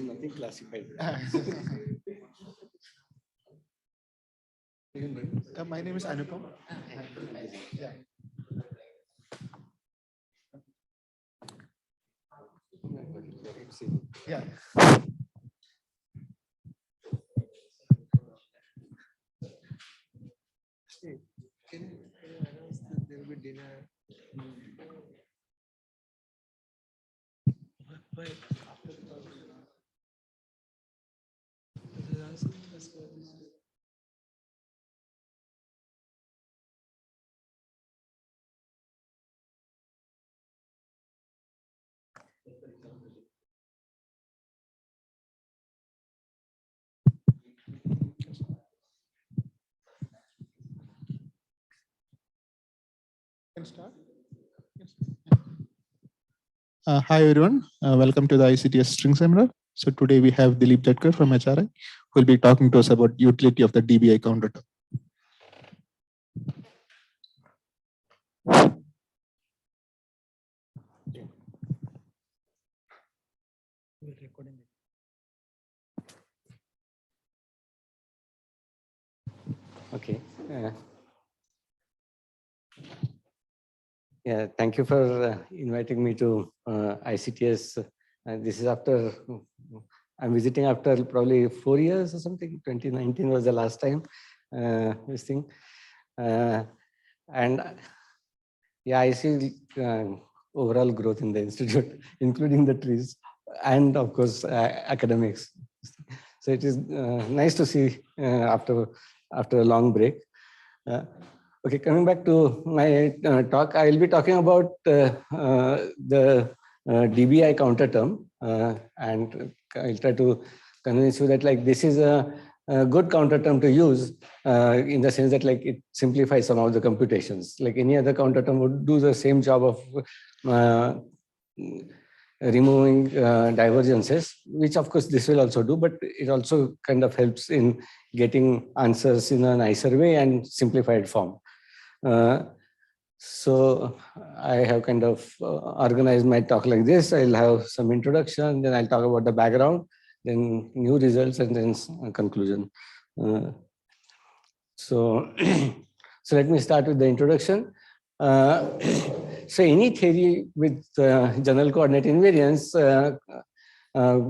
Nothing classified. My name is Anupam. Yeah. Yeah. Hey, can you announce that there will be dinner? Why after the Can start? Yes. Hi everyone, welcome to the ICTS String seminar. So today we have Dileep Jatkar from HRI, who will be talking to us about utility of the DBI counter term. Okay. Yeah, thank you for inviting me to ICTS. This is after, I'm visiting after probably 4 years or something. 2019 was the last time this thing. And yeah, I see overall growth in the institute, including the trees and of course academics. So it is nice to see after a long break. Okay, coming back to my talk, I'll be talking about the DBI counter term, and I'll try to convince you that like this is a good counter term to use in the sense that like it simplifies some of the computations. Like any other counter term would do the same job of removing divergences, which of course this will also do, but it also kind of helps in getting answers in a nicer way and simplified form. So I have kind of organized my talk like this. I'll have some introduction, then I'll talk about the background, then new results, and then conclusion. So let me start with the introduction. So any theory with general coordinate invariance,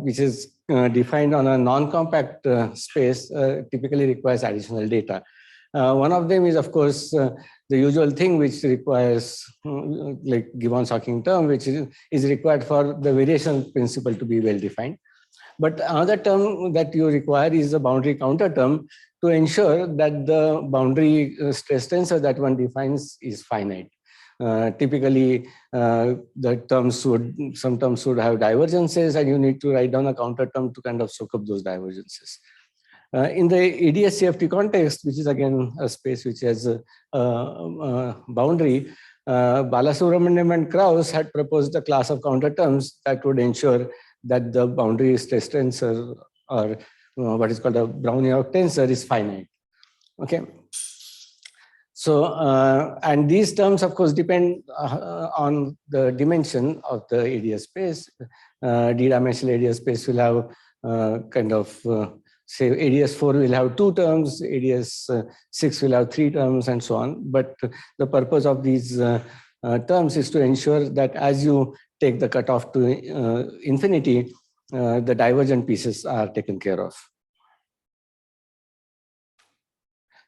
which is defined on a non-compact space, typically requires additional data. One of them is, of course, the usual thing which requires like Gibbon-Hawking term, which is required for the variation principle to be well defined. But another term that you require is a boundary counter term to ensure that the boundary stress tensor that one defines is finite. Typically, some terms would have divergences, and you need to write down a counter term to kind of soak up those divergences. In the ADS CFT context, which is again a space which has a boundary, Balasubramanian and Krauss had proposed a class of counter terms that would ensure that the boundary stress tensor, or what is called a Brownian tensor, is finite. Okay. So, and these terms, of course, depend on the dimension of the ADS space. D-dimensional ADS space will have kind of, say, ADS4 will have 2 terms, ADS6 will have 3 terms, and so on. But the purpose of these terms is to ensure that as you take the cutoff to infinity, the divergent pieces are taken care of.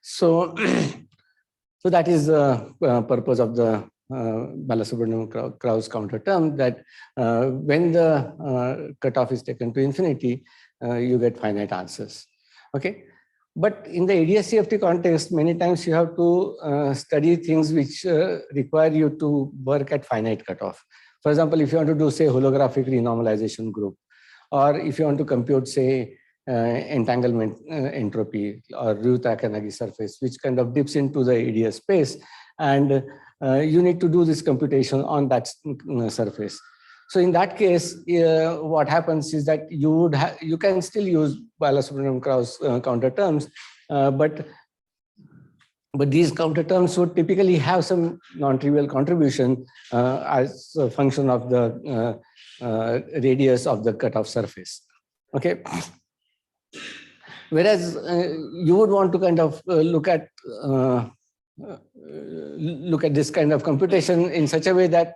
So, so that is the purpose of the Balasubramanian-Krauss counter term, that when the cutoff is taken to infinity, you get finite answers. Okay, but in the ADS-CFT context, many times you have to study things which require you to work at finite cutoff. For example, if you want to do, say, holographic renormalization group, or if you want to compute, say, entanglement entropy or Ryu-Takanagi surface, which kind of dips into the ADS space, and you need to do this computation on that surface. So in that case, what happens is that you can still use Balasubramanian-Krauss counter terms, but these counter terms would typically have some non-trivial contribution as a function of the radius of the cutoff surface. Okay. Whereas you would want to kind of look at this kind of computation in such a way that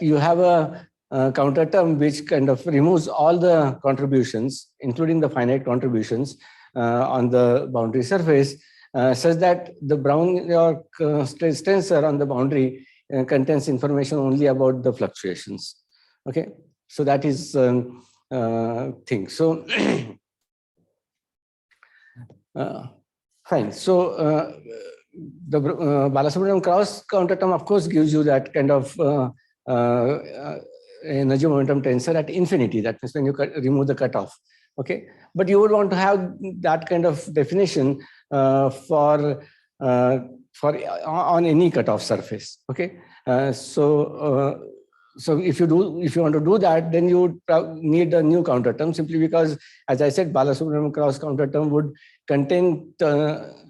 you have a counter term which kind of removes all the contributions, including the finite contributions on the boundary surface, such that the Brown-York stress tensor on the boundary contains information only about the fluctuations. Okay, so that is thing. So fine. So the Balasubramanian-Krauss counter term, of course, gives you that kind of energy momentum tensor at infinity. That means when you remove the cutoff. Okay, but you would want to have that kind of definition for on any cutoff surface. Okay, so if you want to do that, then you would need a new counter term, simply because, as I said, Balasubramanian-Krauss counter term would contain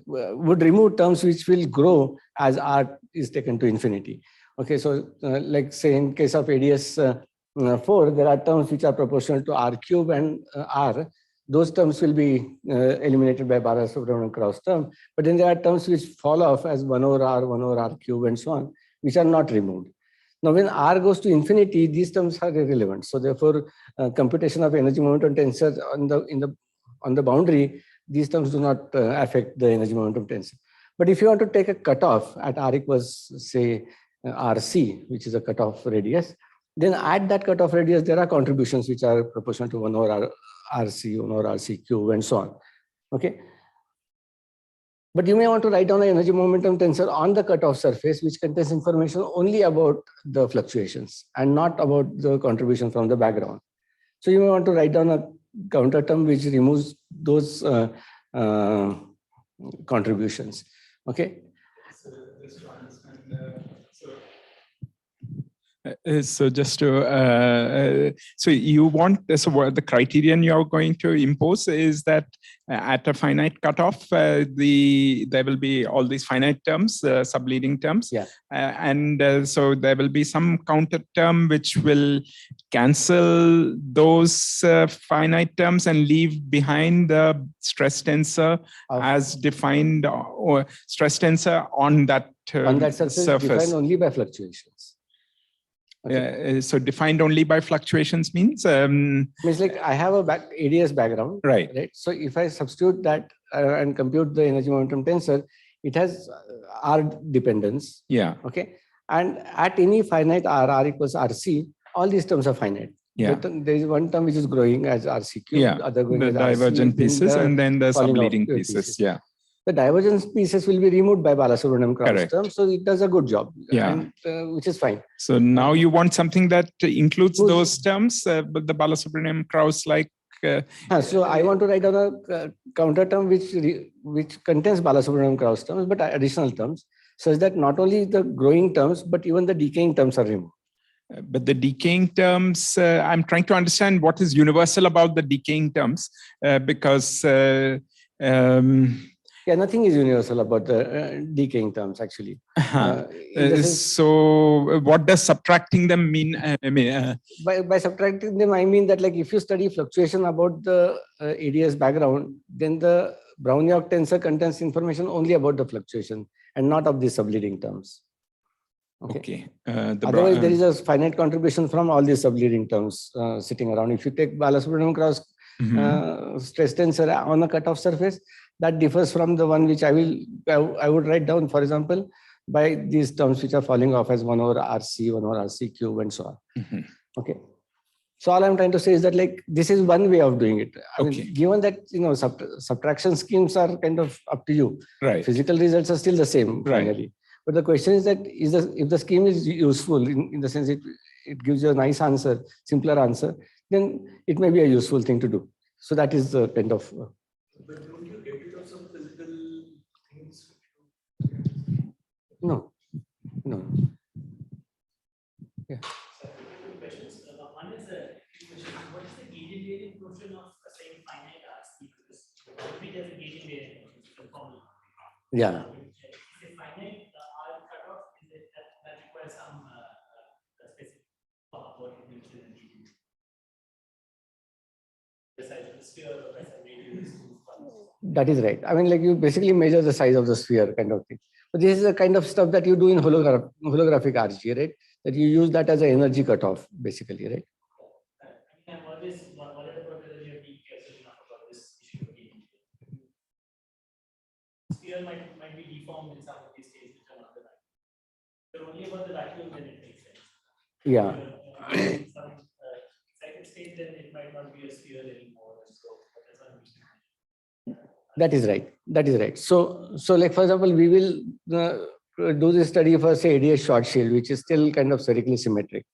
would remove terms which will grow as R is taken to infinity. Okay, so like say in case of ADS 4, there are terms which are proportional to R cube and R. Those terms will be eliminated by Balasubramanian-Krauss term, but then there are terms which fall off as 1 over R cube and so on, which are not removed. Now, when R goes to infinity, these terms are irrelevant. So therefore, computation of energy momentum tensor on the boundary, these terms do not affect the energy momentum tensor. But if you want to take a cutoff at R equals, say, RC, which is a cutoff radius, then at that cutoff radius, there are contributions which are proportional to 1 over RC, 1 over RC cube, and so on. Okay. But you may want to write down an energy momentum tensor on the cutoff surface, which contains information only about the fluctuations and not about the contribution from the background. So you may want to write down a counter term which removes those contributions. Okay. So just to understand, so just to so you want, so what the criterion you are going to impose is that at a finite cutoff, there will be all these finite terms, subleading terms, yeah, and so there will be some counter term which will cancel those finite terms and leave behind the stress tensor as defined, or stress tensor on that surface defined only by fluctuations. Okay. So defined only by fluctuations means like I have a ADS background, right? So if I substitute that and compute the energy momentum tensor, it has R dependence. Yeah. Okay. And at any finite R equals RC, all these terms are finite. Yeah. There is one term which is growing as RC cube, yeah, other going the as divergent RC, pieces, and then the subleading pieces. Yeah. The divergence pieces will be removed by Balasubramanian-Krauss term, so it does a good job, yeah, and, which is fine. So now you want something that includes those terms, but the Balasubramanian-Krauss like. So I want to write down a counter term which contains Balasubramanian-Krauss terms, but additional terms, such that not only the growing terms, but even the decaying terms are removed. But the decaying terms, I'm trying to understand what is universal about the decaying terms, because. Yeah, nothing is universal about the decaying terms, actually. So what does subtracting them mean? By subtracting them, I mean that, like, if you study fluctuation about the ADS background, then the Brown-York tensor contains information only about the fluctuation and not of the subleading terms. Okay. Otherwise, there is a finite contribution from all these subleading terms sitting around. If you take Balasubramanian-Krauss stress tensor on a cutoff surface, that differs from the one which I would write down, for example, by these terms which are falling off as 1 over RC, 1 over RC cube, and so on. Okay. So all I'm trying to say is that, like, this is one way of doing it. I mean, given that, you know, subtraction schemes are kind of up to you. Right. Physical results are still the same finally. But the question is that if the scheme is useful in the sense it gives you a nice answer, simpler answer, then it may be a useful thing to do. So that is the kind of. But don't you get rid of some physical things? No. Yeah. So two questions. One is what is the gated variant portion of saying finite RC? Because it has a gated variant formula. Yeah. Is it finite R cutoff? Is it that requires some specific what it means in the gated the size of the sphere or the size of radius. That is right. I mean, like you basically measure the size of the sphere kind of thing. But this is the kind of stuff that you do in holographic RG, right? That you use that as an energy cutoff, basically, right? I mean, I'm always worried about whether you're being careful enough about this issue of gain. Sphere might be deformed in some of these states which are not the vacuum. If you're only about the vacuum, then it makes sense. Yeah. In some second state, then it might not be a sphere anymore. So that's what I'm saying. That is right. That is right. So like, for example, we will do this study for, say, ADS short shield, which is still kind of spherically symmetric.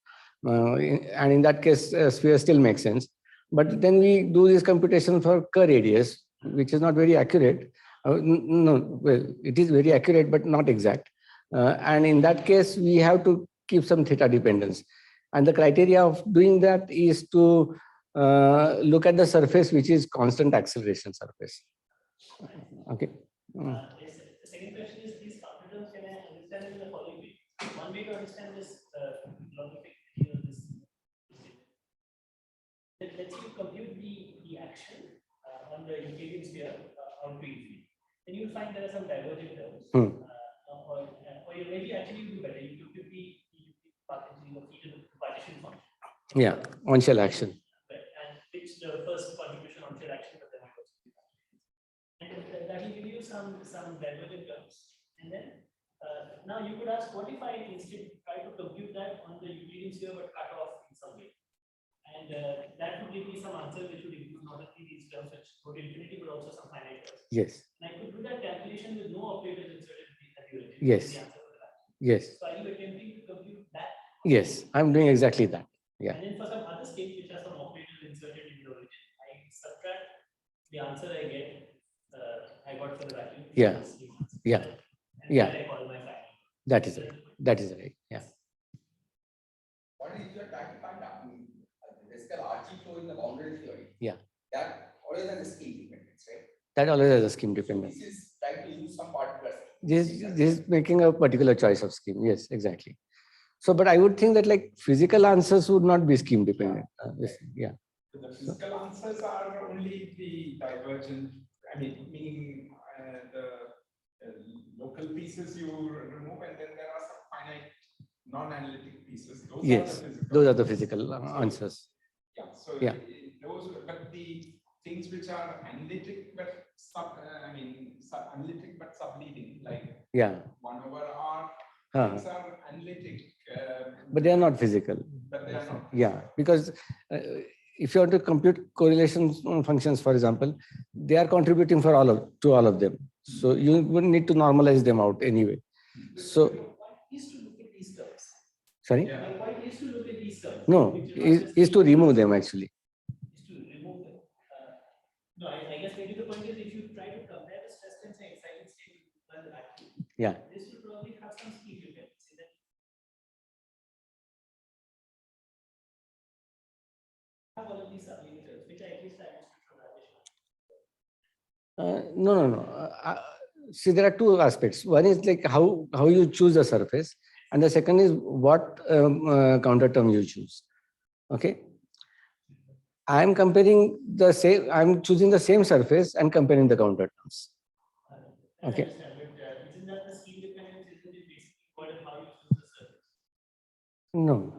And in that case, sphere still makes sense. But then we do this computation for Kerr ADS, which is not very accurate. No, well, it is very accurate, but not exact. And in that case, we have to keep some theta dependence. And the criteria of doing that is to look at the surface, which is constant acceleration surface. Okay. The second question is, these counter terms can I understand in the following way? One way to understand this logic, this let's you compute the action on the Euclidean sphere on to infinity. Then you'll find there are some divergent terms. Or you maybe actually do better. You compute the partition function. Yeah, on shell action. And fix the first contribution on shell action, but then and that will give you some divergent terms. And then now you could ask, what if I instead try to compute that on the Euclidean sphere but cut off in some way? And that would give me some answer which would include not only these terms which go to infinity but also some finite terms. Yes. And I could do that calculation with no operators inserted at the origin. Yes. The answer for that. Yes. So are you attempting to compute that? Yes, I'm doing exactly that. Yeah. And then for some other states which have some operators inserted in the origin, I subtract the answer I get. I got for the vacuum. Yeah. Yeah. And yeah. I call my final. That is right. That is right. Yeah. What is your trying to find out? The physical RG flow in the boundary theory. Yeah. That always has a scheme dependence, right? That always has a scheme dependence. So this is trying to use some particular. This is making a particular choice of scheme. Yes, exactly. So, but I would think that like physical answers would not be scheme dependent. Yeah. So the physical answers are only the divergent. I mean, meaning the local pieces you remove, and then there are some finite non-analytic pieces. Those yes, are the physical those are the physical answers. Yeah. So yeah. Those, but the things which are analytic but analytic but subleading, like yeah, 1/r. Things are analytic, but they are not physical. But they are not. Yeah, because if you want to compute correlation functions, for example, they are contributing for to all of them. So you would need to normalize them out anyway. So my point is to look at these terms. Sorry? My point is to look at these terms. No, is to remove them actually. Is to remove them. No, I guess maybe the point is if you try to compare the stress tensor excited state with the vacuum, yeah. This will probably have some scheme you can see that. Have all of these sublimiters, which I at least I understood from No. See, there are two aspects. One is like how you choose the surface, and the second is what counter term you choose. Okay. I'm comparing the same. I'm choosing the same surface and comparing the counter terms. Okay. Isn't that the scheme dependence? Isn't it basically what and how you choose the surface? No.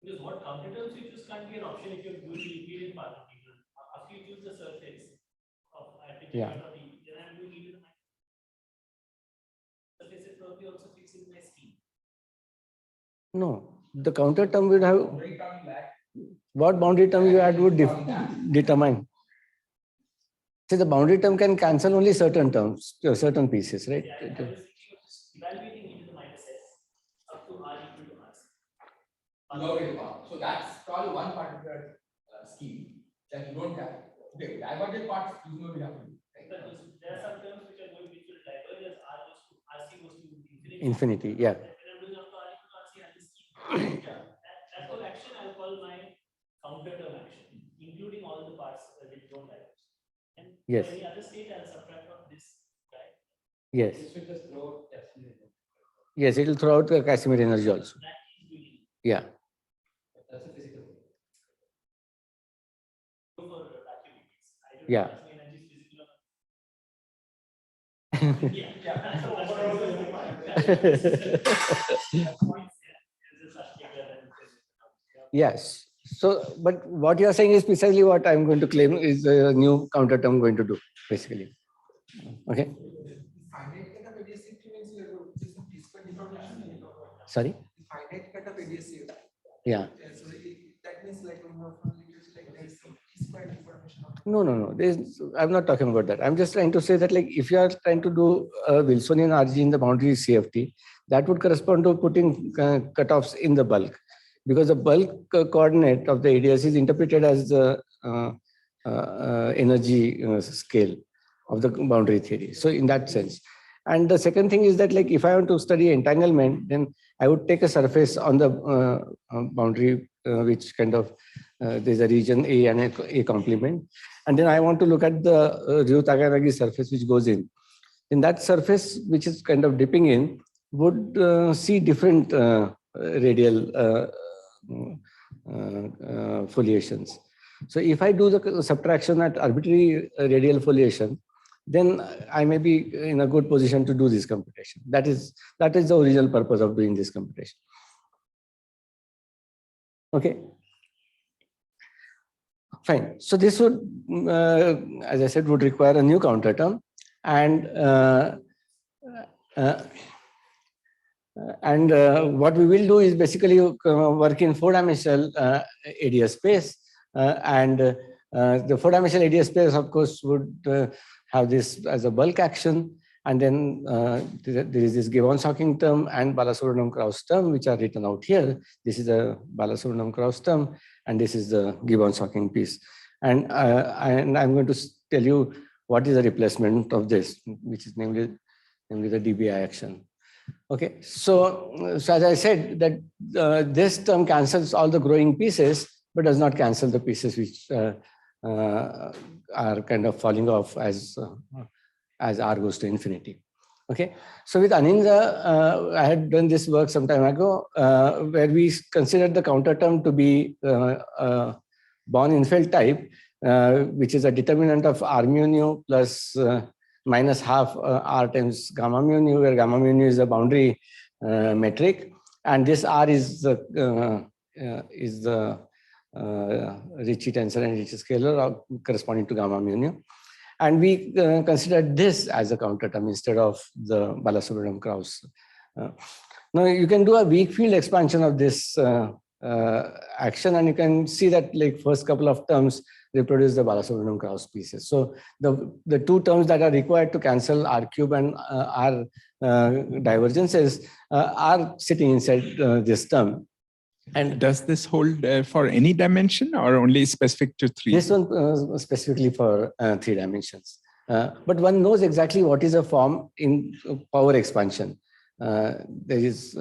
Because what counter terms you choose can't be an option if you're doing the Euclidean part of it. After you choose the surface of yeah. then I'm doing even the surface is probably also fixing my scheme. No, the counter term would have what boundary term you add would determine. See, the boundary term can cancel only certain terms, certain pieces, right? Yeah, I was thinking of just evaluating into the minus s up to r equal to r. So that's called one particular scheme that you don't have. Okay, divergent parts you know we have to do. Right? There are some terms which are going which will diverge as rc goes to infinity. Infinity, yeah. When I'm doing up to r equal to rc, I'll just keep that whole action I'll call my counter term action, including all the parts which don't diverge. And yes. for any other state, I'll subtract from this guy. Yes. This will just throw out Casimir energy. Yes, it will throw out the Casimir energy also. Yeah. That's a physical thing. For vacuum Yeah. energy is physical or not. Yeah. So overall, Yes. So, but what you are saying is precisely what I'm going to claim is a new counter term going to do, basically. Okay. Finite cut of ADS means you have just some disparate information. Sorry. Finite cut of ADS. Yeah. So that means like there's some disparate information. No. I'm not talking about that. I'm just trying to say that, like, if you are trying to do a Wilsonian RG in the boundary CFT, that would correspond to putting cutoffs in the bulk, because the bulk coordinate of the ADS is interpreted as the energy scale of the boundary theory. So in that sense. And the second thing is that, like, if I want to study entanglement, then I would take a surface on the boundary, which kind of there's a region A and a complement. And then I want to look at the Ryu-Takanagi surface which goes in. In that surface, which is kind of dipping in, would see different radial foliations. So if I do the subtraction at arbitrary radial foliation, then I may be in a good position to do this computation. That is the original purpose of doing this computation. Okay. Fine. So this would, as I said, would require a new counter term, and what we will do is basically work in 4-dimensional ADS space, and the 4-dimensional ADS space, of course, would have this as a bulk action, and then there is this Gibbons-Hawking term and Balasubramanian-Krauss term, which are written out here. This is a Balasubramanian-Krauss term, and this is the Gibbons-Hawking piece. And I'm going to tell you what is the replacement of this, which is namely the DBI action. Okay, so as I said, that this term cancels all the growing pieces, but does not cancel the pieces which are kind of falling off as R goes to infinity. Okay, so with Aninja, I had done this work some time ago, where we considered the counter term to be Born-Infeld type, which is a determinant of R mu nu plus minus half R times gamma mu nu, where gamma mu nu is a boundary metric, and this R is the Ricci tensor and Ricci scalar corresponding to gamma mu nu. And we considered this as a counter term instead of the Balasubramanian-Krauss. Now you can do a weak field expansion of this action, and you can see that, like, first couple of terms reproduce the Balasubramanian-Krauss pieces. So the two terms that are required to cancel R cube and R divergences are sitting inside this term. And does this hold for any dimension or only specific to 3? This one specifically for 3 dimensions. But one knows exactly what is a form in power expansion. There is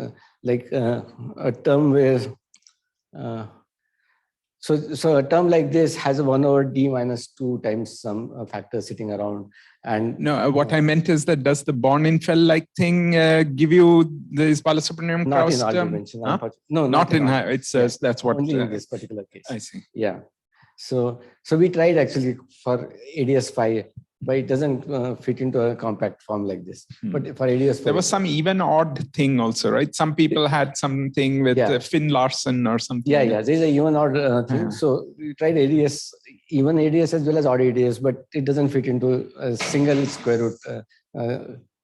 a term where so a term like this has a 1 over d minus 2 times some factor sitting around. And no, what I meant is that does the Born-Infeld like thing give you this Balasubramanian-Krauss not in term? dimension. Huh? No, not in high. It says that's what only in this particular case. I see. Yeah. So we tried actually for ADS phi, but it doesn't fit into a compact form like this. But for ADS phi, there was some even odd thing also, right? Some people had something with Finn Larson or something. Yeah. There's a even odd thing. So we tried ADS, even ADS as well as odd ADS, but it doesn't fit into a single square root.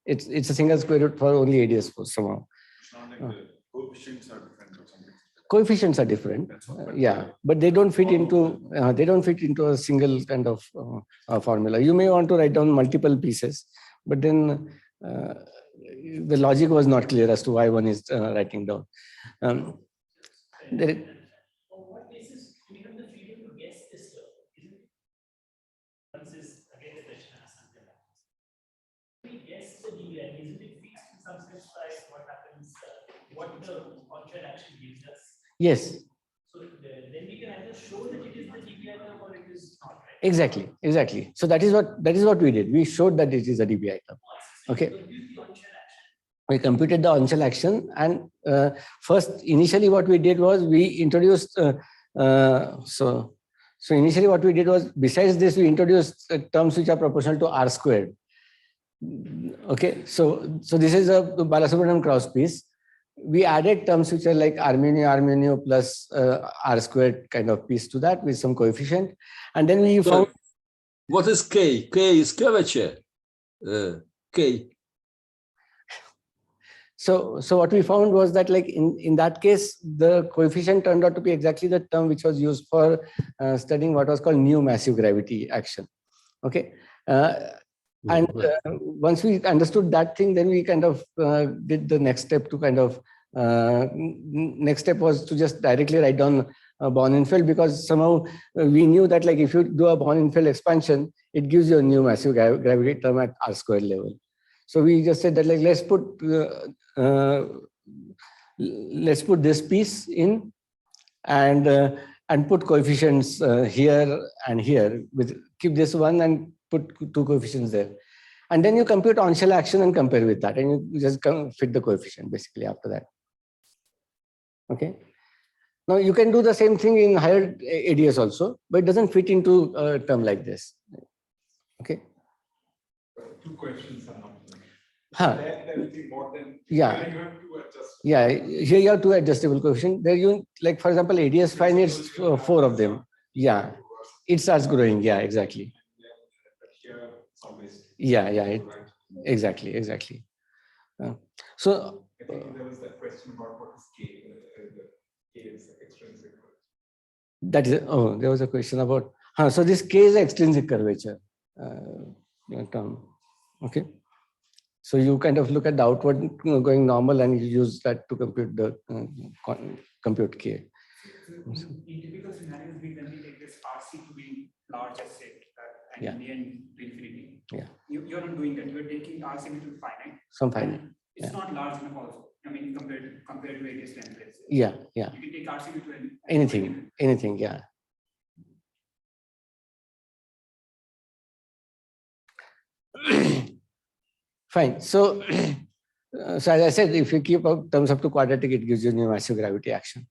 It's a single square root for only ADS somehow. It's not like the coefficients are different or something. Coefficients are different, but they don't fit into a single kind of formula. You may want to write down multiple pieces, but then the logic was not clear as to why one is writing down. On what basis do we have the freedom to guess this term? Isn't it? Once is again the question asked. We guess the DBI, isn't it fixed in some sense by what happens, what the on-chain action gives us? Yes. So then we can either show that it is the DBI term or it is not, right? Exactly. So that is what we did. We showed that it is a DBI term. Okay. We computed the on-shell action, and first, initially, what we did was we introduced. So So initially what we did was, besides this, we introduced terms which are proportional to R squared. Okay, so this is a Balasubramanian cross piece. We added terms which are like Arminio plus R squared kind of piece to that with some coefficient. And then we found. What is K? K is curvature. K. So what we found was that, like, in that case, the coefficient turned out to be exactly the term which was used for studying what was called new massive gravity action. Okay. Once we understood that thing, then we kind of did the next step to kind of, next step was to just directly write down Born-Infeld, because somehow we knew that, like, if you do a Born-Infeld expansion, it gives you a new massive gravity term at R squared level. So we just said that, like, let's put this piece in and put coefficients here and here, keep this one and put two coefficients there. And then you compute on-shell action and compare with that, and you just fit the coefficient basically after that. Okay. Now you can do the same thing in higher ADS also, but it doesn't fit into a term like this. Okay. Two questions are not. There will be more than. Yeah. You have to adjust. Yeah. Here you have two adjustable coefficients. There you, like, for example, ADS fine, it's 4 of them. Yeah. It starts growing. Yeah, exactly. Yeah. Exactly. So I think there was that question about what is K. K is extrinsic. That is, there was a question about, so this K is extrinsic curvature term. Okay. So you kind of look at the outward going normal and you use that to compute the compute K. In typical scenarios, when we take this RC to be large as set, and Yeah. in the end to infinity. Yeah. You're not doing that. You're taking RC to finite. Some finite. It's not large enough also. I mean, compared to ADS length. Yeah. You can take RC to Anything. Yeah. Fine. So, as I said, if you keep terms up to quadratic, it gives you new massive gravity action.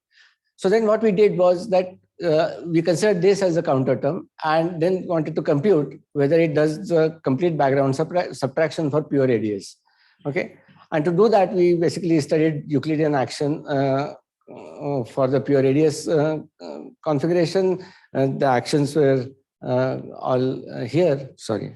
So then what we did was that we considered this as a counter term and then wanted to compute whether it does the complete background subtraction for pure ADS. Okay. And to do that, we basically studied Euclidean action for the pure ADS configuration. The actions were all here. Sorry.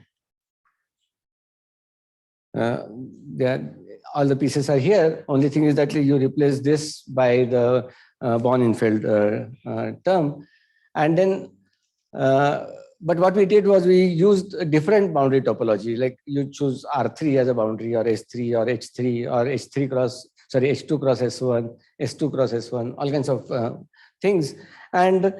All the pieces are here. Only thing is that you replace this by the Born-Infeld term. And then, but what we did was we used a different boundary topology, like you choose R3 as a boundary, or S3 or H3 or H2 cross S1, S2 cross S1, all kinds of things. And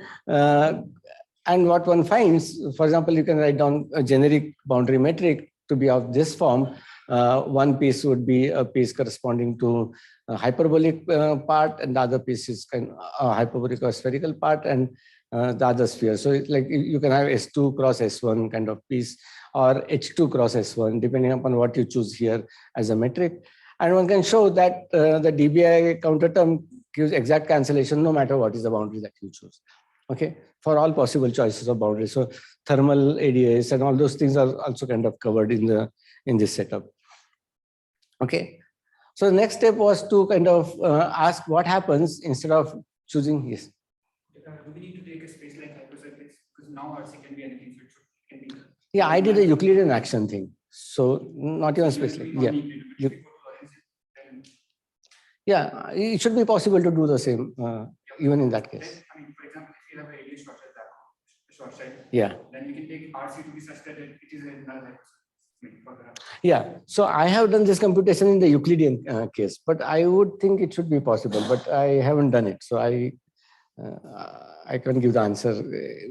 what one finds, for example, you can write down a generic boundary metric to be of this form. One piece would be a piece corresponding to a hyperbolic part, and the other piece is kind of a hyperbolic or spherical part, and the other sphere. So it's like you can have S2 cross S1 kind of piece, or H2 cross S1, depending upon what you choose here as a metric. And one can show that the DBI counter term gives exact cancellation no matter what is the boundary that you choose. Okay, for all possible choices of boundaries. So thermal ADS and all those things are also kind of covered in this setup. Okay, so the next step was to kind of ask what happens instead of choosing this. Do we need to take a space like hypersurface? Because now RC can be anything, so it can be. Yeah, I did a Euclidean action thing. So not even space like, yeah, it should be possible to do the same even in that case. I mean, for example, if you have a radius structure that short side, yeah, then we can take RC to be such that it is another. Yeah, so I have done this computation in the Euclidean case, but I would think it should be possible, but I haven't done it. So I can't give the answer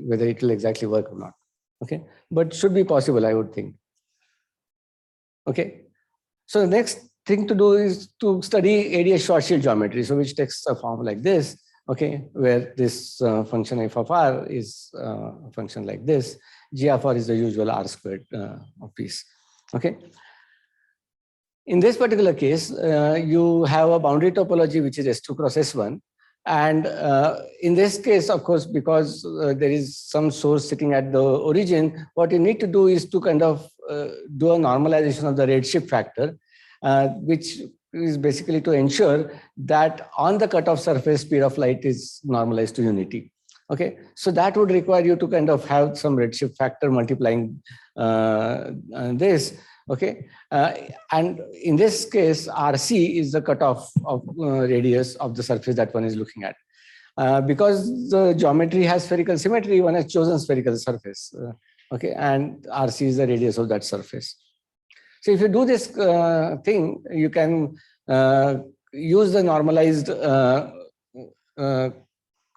whether it will exactly work or not. Okay, but should be possible, I would think. Okay, so the next thing to do is to study ADS Schwarzschild geometry, so which takes a form like this. Okay, where this function f of r is a function like this. G of r is the usual r squared piece. Okay. In this particular case, you have a boundary topology which is S2 cross S1, And in this case, of course, because there is some source sitting at the origin, what you need to do is to kind of do a normalization of the redshift factor, which is basically to ensure that on the cutoff surface, speed of light is normalized to unity. Okay, so that would require you to kind of have some redshift factor multiplying this. Okay, and in this case, RC is the cutoff of radius of the surface that one is looking at. Because the geometry has spherical symmetry, one has chosen spherical surface. Okay, and RC is the radius of that surface. So if you do this thing, you can use the normalized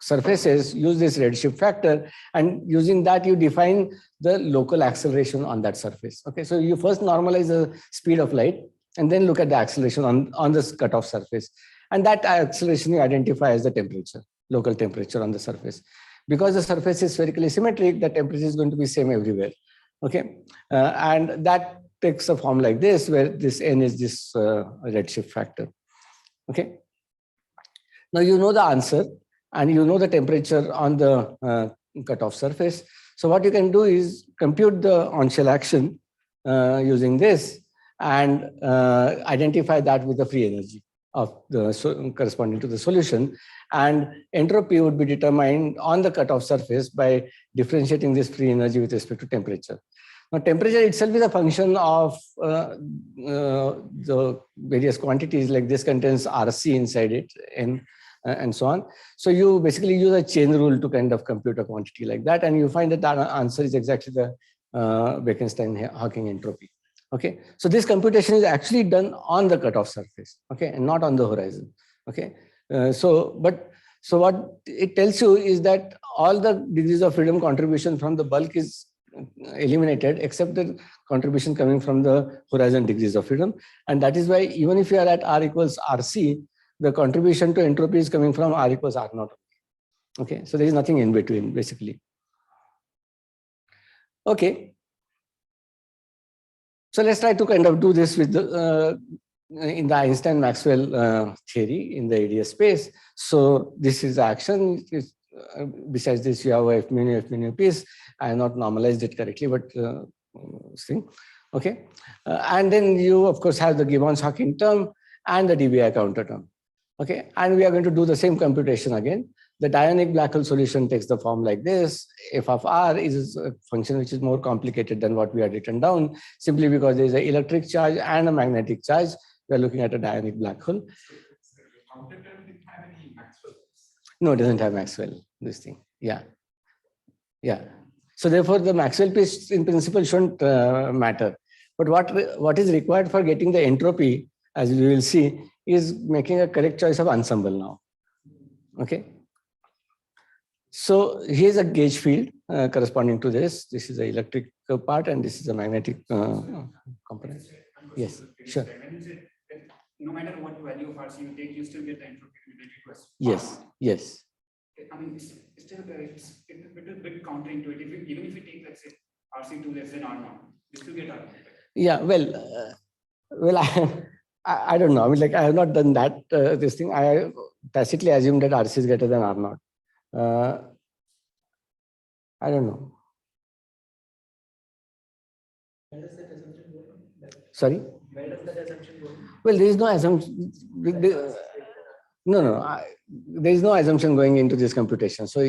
surfaces, use this redshift factor, and using that you define the local acceleration on that surface. Okay, so you first normalize the speed of light and then look at the acceleration on this cutoff surface. And that acceleration you identify as the temperature, local temperature on the surface. Because the surface is spherically symmetric, the temperature is going to be same everywhere. Okay, and that takes a form like this, where this n is this redshift factor. Okay, now you know the answer and you know the temperature on the cutoff surface. So what you can do is compute the on-shell action using this and identify that with the free energy of the corresponding to the solution. And entropy would be determined on the cutoff surface by differentiating this free energy with respect to temperature. Now, temperature itself is a function of the various quantities, like this contains RC inside it and so on. So you basically use a chain rule to kind of compute a quantity like that, and you find that that answer is exactly the Bekenstein-Hawking entropy. Okay, so this computation is actually done on the cutoff surface, okay, and not on the horizon. Okay, so what it tells you is that all the degrees of freedom contribution from the bulk is eliminated except the contribution coming from the horizon degrees of freedom, and that is why even if you are at R equals RC, the contribution to entropy is coming from R equals R naught. Okay, so there is nothing in between basically. Okay, so let's try to kind of do this with the in the Einstein-Maxwell theory in the ADS space. So this is the action. Besides this, you have F mu piece. I have not normalized it correctly, but thing. Okay, and then you of course have the Gibbons-Hawking term and the DBI counter term. Okay, and we are going to do the same computation again. The dionic black hole solution takes the form like this. F of R is a function which is more complicated than what we had written down, simply because there is an electric charge and a magnetic charge. We are looking at a dionic black hole. So your counter term didn't have any Maxwell. No, it doesn't have Maxwell, this thing. Yeah. Yeah. So therefore, the Maxwell piece in principle shouldn't matter. But what is required for getting the entropy, as we will see, is making a correct choice of ensemble now. Okay. So here's a gauge field corresponding to this. This is the electric part and this is a magnetic component. Yes, sure. When you say that no matter what value of RC you take, you still get the entropy related to S. Yes, yes. I mean, it's still it's a bit counterintuitive. Even if you take, let's say, RC2 less than R0, you still get R0. Yeah, well, I don't know. I mean, like, I have not done that, this thing. I tacitly assume that RC is greater than R0. I don't know. Where does that assumption go? Sorry? Where does that assumption go? Well, there is no assumption. No. There is no assumption going into this computation. So,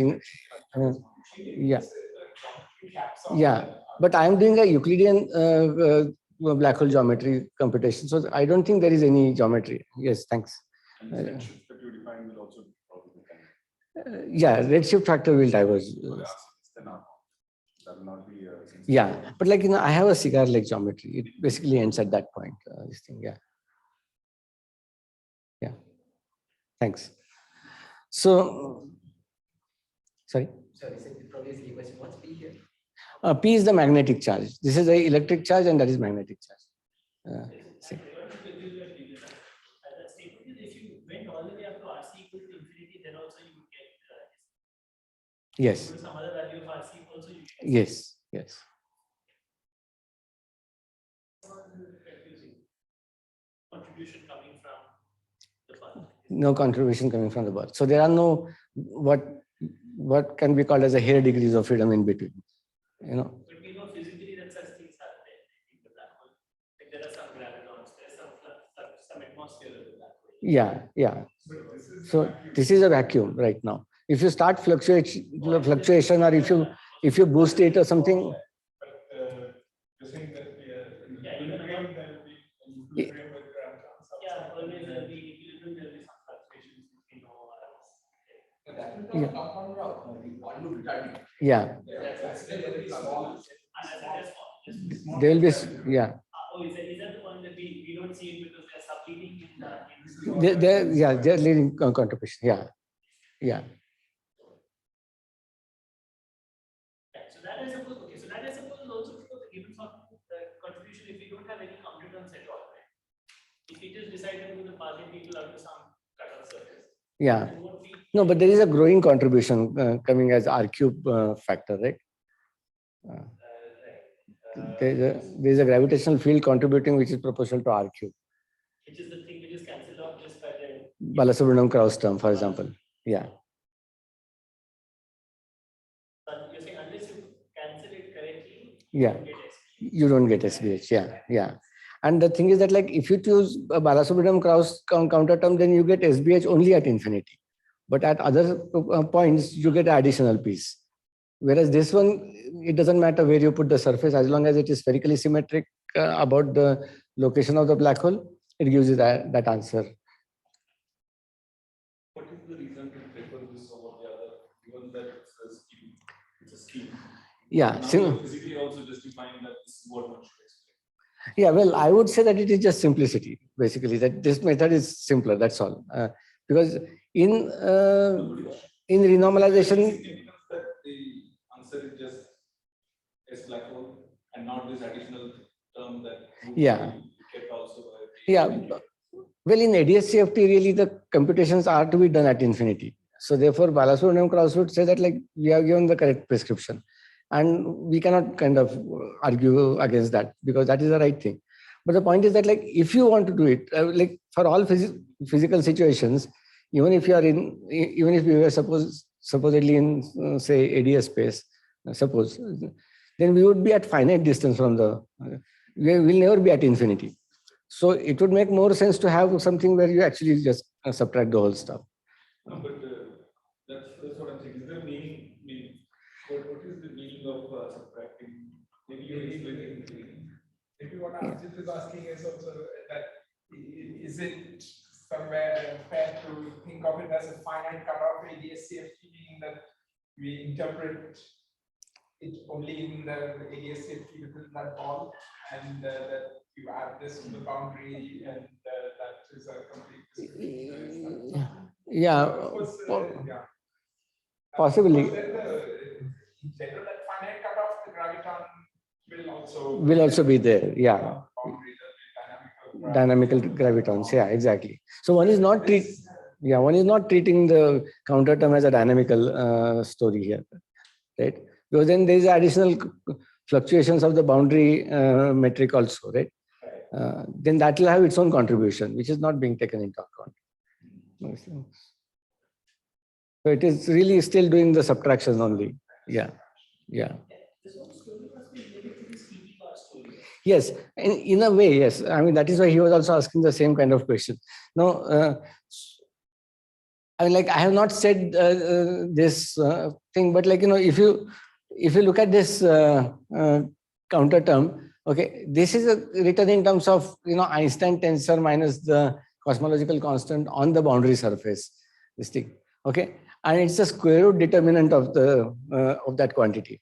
yeah. But I am doing a Euclidean black hole geometry computation. So I don't think there is any geometry. Yes, thanks. And the redshift that you define will also probably kind yeah, redshift factor will diverge. that will not be yeah, but like, I have a cigar-like geometry. It basically ends at that point. This thing, yeah. Yeah. Thanks. So, sorry. Sorry, so probably is the question. What's P here? P is the magnetic charge. This is the electric charge, and that is magnetic charge. See. If you went all the way up to RC equal to infinity, then also you would get yes. some other value of RC also you get. Yes. Yes. Confusing contribution coming from the path. no contribution coming from the birth. So there are no what can be called as a hair degrees of freedom in between. You know. But we know physically that such things are there in the black hole. Like there are some gravitons, there's some atmosphere of the black hole. Yeah. So this is a vacuum right now. If you start fluctuation, or if you boost it or something. But you're saying that Yeah, even equilibrium, there will be equilibrium with gravitons. Yeah, always there will be equilibrium, there will be some fluctuations which we know are. But that will come compound rock, one loop retarding. Yeah. There will be, yeah. Oh, is that the one that we don't see it because they're subleading in the They're leading contribution. Yeah. So that I suppose, okay, so that I suppose is also because the given contribution, if we don't have any counter terms at all, right? If we just decide to move the passing people out to some cutoff surface. Yeah. No, but there is a growing contribution coming as R cube factor, right? There's a gravitational field contributing which is proportional to R cube. Which is the thing which is cancelled out just by the Balasubramanian-Krauss term, for example. Yeah. But you're saying unless you cancel it correctly, Yeah. You don't get SBH. Yeah. And the thing is that, like, if you choose a Balasubramanian-Krauss counter term, then you get SBH only at infinity. But at other points, you get additional piece. Whereas this one, it doesn't matter where you put the surface, as long as it is spherically symmetric about the location of the black hole, it gives you that answer. What is the reason to prefer this over the other, given that it's a scheme? Yeah. Now you're physically also justifying that this is what one should explain. Yeah, well, I would say that it is just simplicity, basically, that this method is simpler, that's all. Because in renormalization, that the answer is just S black hole and not this additional term that kept also. Yeah. Well, in ADS-CFT, really the computations are to be done at infinity. So therefore, Balasubramanian-Krauss would say that, like, we have given the correct prescription. And we cannot kind of argue against that because that is the right thing. But the point is that, like, if you want to do it, like for all physical situations, even if you were supposedly in, say, ADS space, suppose, then we would be at finite distance from we will never be at infinity. So it would make more sense to have something where you actually just subtract the whole stuff. No, but that's what I'm saying. Is there meaning? What is the meaning of subtracting? Maybe you explain it. Maybe what Arjit is asking is also that is it somewhere fair to think of it as a finite cutoff ADS-CFT, meaning that we interpret it only in the ADS-CFT within that ball, and that you add this to the boundary, and that is a complete description. Possibly. In general, that finite cutoff, the graviton will also be there. Yeah. Dynamical gravitons. Yeah, exactly. So one is not treating the counter term as a dynamical story here, right? Because then there is additional fluctuations of the boundary metric also, right? Then that will have its own contribution, which is not being taken into account. So it is really still doing the subtraction only. Yeah. Yes, in a way, yes. I mean, that is why he was also asking the same kind of question. No, I mean, like, I have not said this thing, but, like, if you look at this counter term, okay, this is written in terms of, Einstein tensor minus the cosmological constant on the boundary surface, this thing, okay, and it's a square root determinant of that quantity.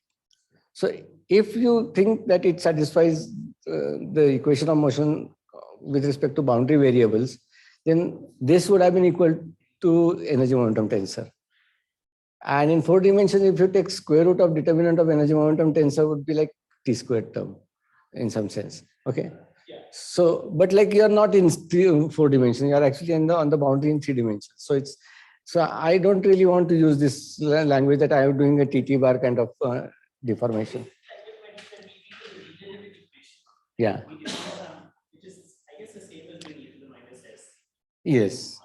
So if you think that it satisfies the equation of motion with respect to boundary variables, then this would have been equal to energy momentum tensor. And in 4 dimensions, if you take square root of determinant of energy momentum tensor, would be like t squared term in some sense. Okay. Yeah. So, but, like, you are not in 4 dimensions, you are actually on the boundary in 3 dimensions. So I don't really want to use this language that I am doing a TT bar kind of deformation. Yeah. Which is, I guess, the same as being e to the minus s. Yes.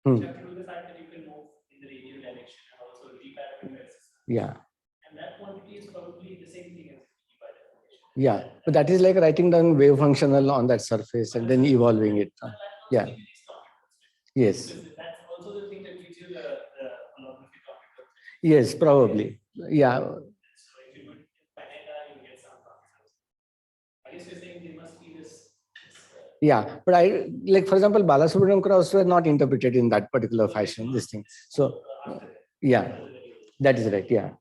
Hmm. You have to do the fact that you can move in the radial direction and also reparameterize. Yeah. And that quantity is probably the same thing as the by definition. Yeah. But that is like writing down wave functional on that surface and then evolving it. Yeah. Yes. Because that's also the thing that gives you the holographic computer. Yes, probably. Yeah. So if you put finite, you get some concepts. I guess you're saying there must be this Yeah, but I like, for example, Balasubramanian cross were not interpreted in that particular fashion. This thing. So, yeah, that is right. Yeah,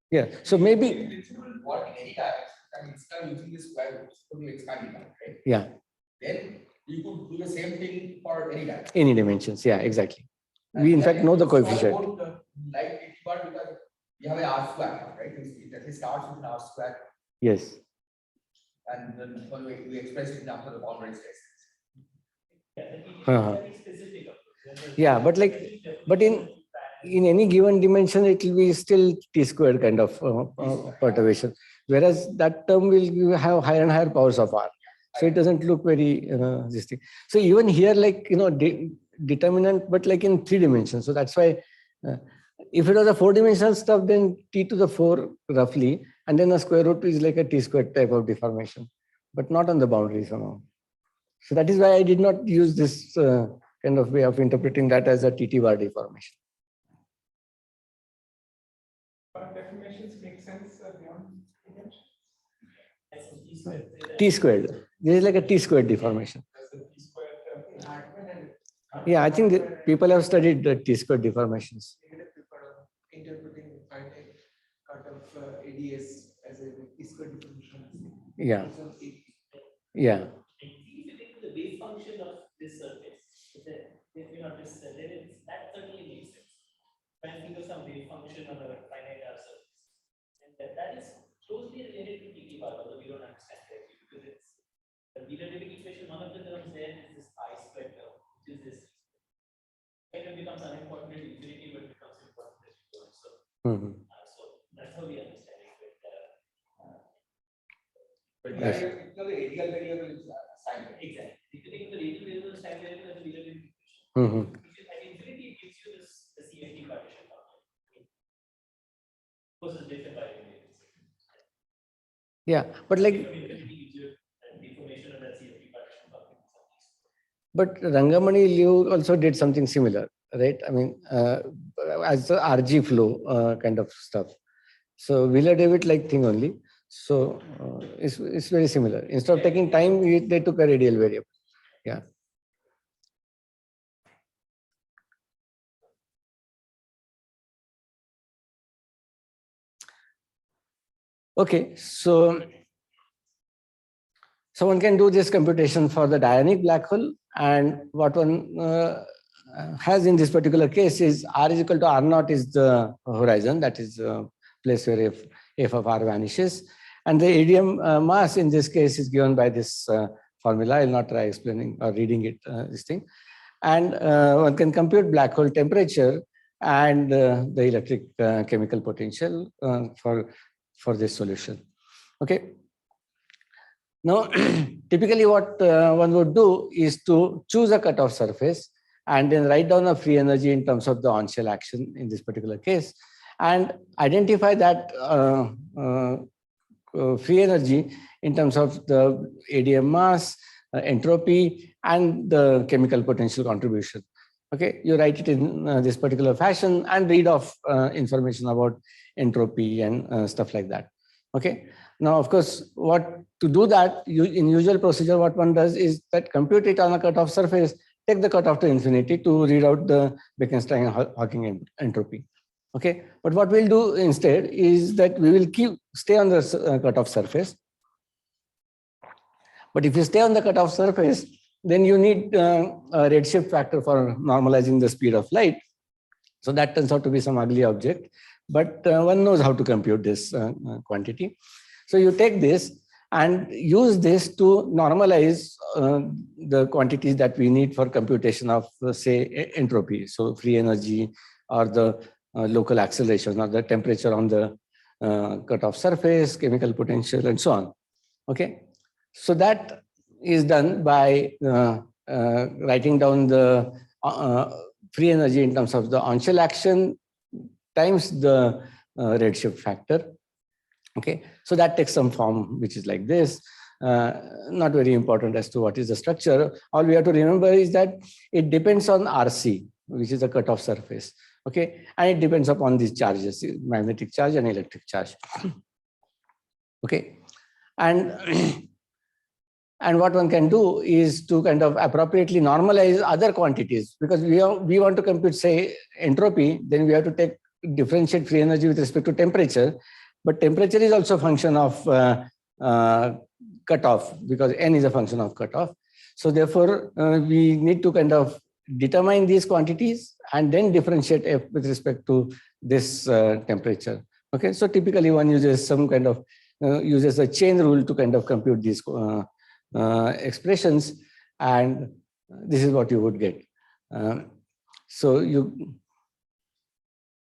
yeah. So maybe, What any direction can install using this square roots to expand it, right? yeah, Then you could do the same thing for any direction. any dimensions. Yeah, exactly. We in fact know the coefficient. Like it, but because we have an R square, right? It at least starts with an R square, Yes. and then we express it in terms of the boundary space. very specific. Yeah, but like, but in any given dimension, it will be still t squared kind of perturbation, whereas that term will have higher and higher powers of R. So it doesn't look very this thing. So even here, like, determinant, but like in 3 dimensions. So that's why if it was a 4-dimensional stuff, then t to the 4 roughly, and then a square root is like a t squared type of deformation, but not on the boundary somehow. So that is why I did not use this kind of way of interpreting that as a TT bar deformation. But deformations make sense beyond dimension. T squared. This is like a t squared deformation. Yeah, I think that people have studied the t squared deformations. Interpreting finite cut of ADS as a t squared deformation. Yeah. Yeah. The wave function of this surface, that certainly makes sense. When you think of some wave function of a finite R surface, and that is closely related to TT bar, although we don't understand it because it's the Dileep equation. One of the terms there is this I squared term, which is this. Kind of becomes unimportant at infinity, but becomes important as you go. So, so that's how we understand it. But the radial variable is sign. Exactly. If you think the radial variable is time variable as a Dileep equation, at infinity it gives you this the CFT partition. Of course, it's different by variables. Yeah, but like, Infinity gives you information of that CFT partition. but Rangamani Liu also did something similar, right? I mean, as the RG flow kind of stuff. So Wheeler-David like thing only. So it's very similar. Instead of taking time, they took a radial variable. Yeah. Okay, so one can do this computation for the dionic black hole, and what one has in this particular case is R is equal to R naught is the horizon, that is the place where f of R vanishes, and the ADM mass in this case is given by this formula. I will not try explaining or reading it, this thing, and one can compute black hole temperature and the electric chemical potential for this solution. Okay. Now, typically what one would do is to choose a cutoff surface and then write down a free energy in terms of the on-shell action in this particular case, and identify that free energy in terms of the ADM mass, entropy, and the chemical potential contribution. Okay, you write it in this particular fashion and read off information about entropy and stuff like that. Okay. Now, of course, to do that, in usual procedure, what one does is that compute it on a cutoff surface, take the cutoff to infinity to read out the Bekenstein-Hawking entropy. Okay, but what we'll do instead is that we will stay on the cutoff surface. But if you stay on the cutoff surface, then you need a redshift factor for normalizing the speed of light. So that turns out to be some ugly object, but one knows how to compute this quantity. So you take this and use this to normalize the quantities that we need for computation of, say, entropy. So free energy or the local acceleration or the temperature on the cutoff surface, chemical potential, and so on. Okay. So that is done by writing down the free energy in terms of the on-shell action times the redshift factor. Okay, so that takes some form which is like this. Not very important as to what is the structure. All we have to remember is that it depends on RC, which is the cutoff surface. Okay, and it depends upon these charges, magnetic charge and electric charge. Okay, and and what one can do is to kind of appropriately normalize other quantities, because we want to compute, say, entropy, then we have to differentiate free energy with respect to temperature, but temperature is also a function of cutoff, because n is a function of cutoff. So therefore, we need to kind of determine these quantities and then differentiate f with respect to this temperature. Okay, so typically one uses some kind of uses a chain rule to kind of compute these expressions, and this is what you would get. So you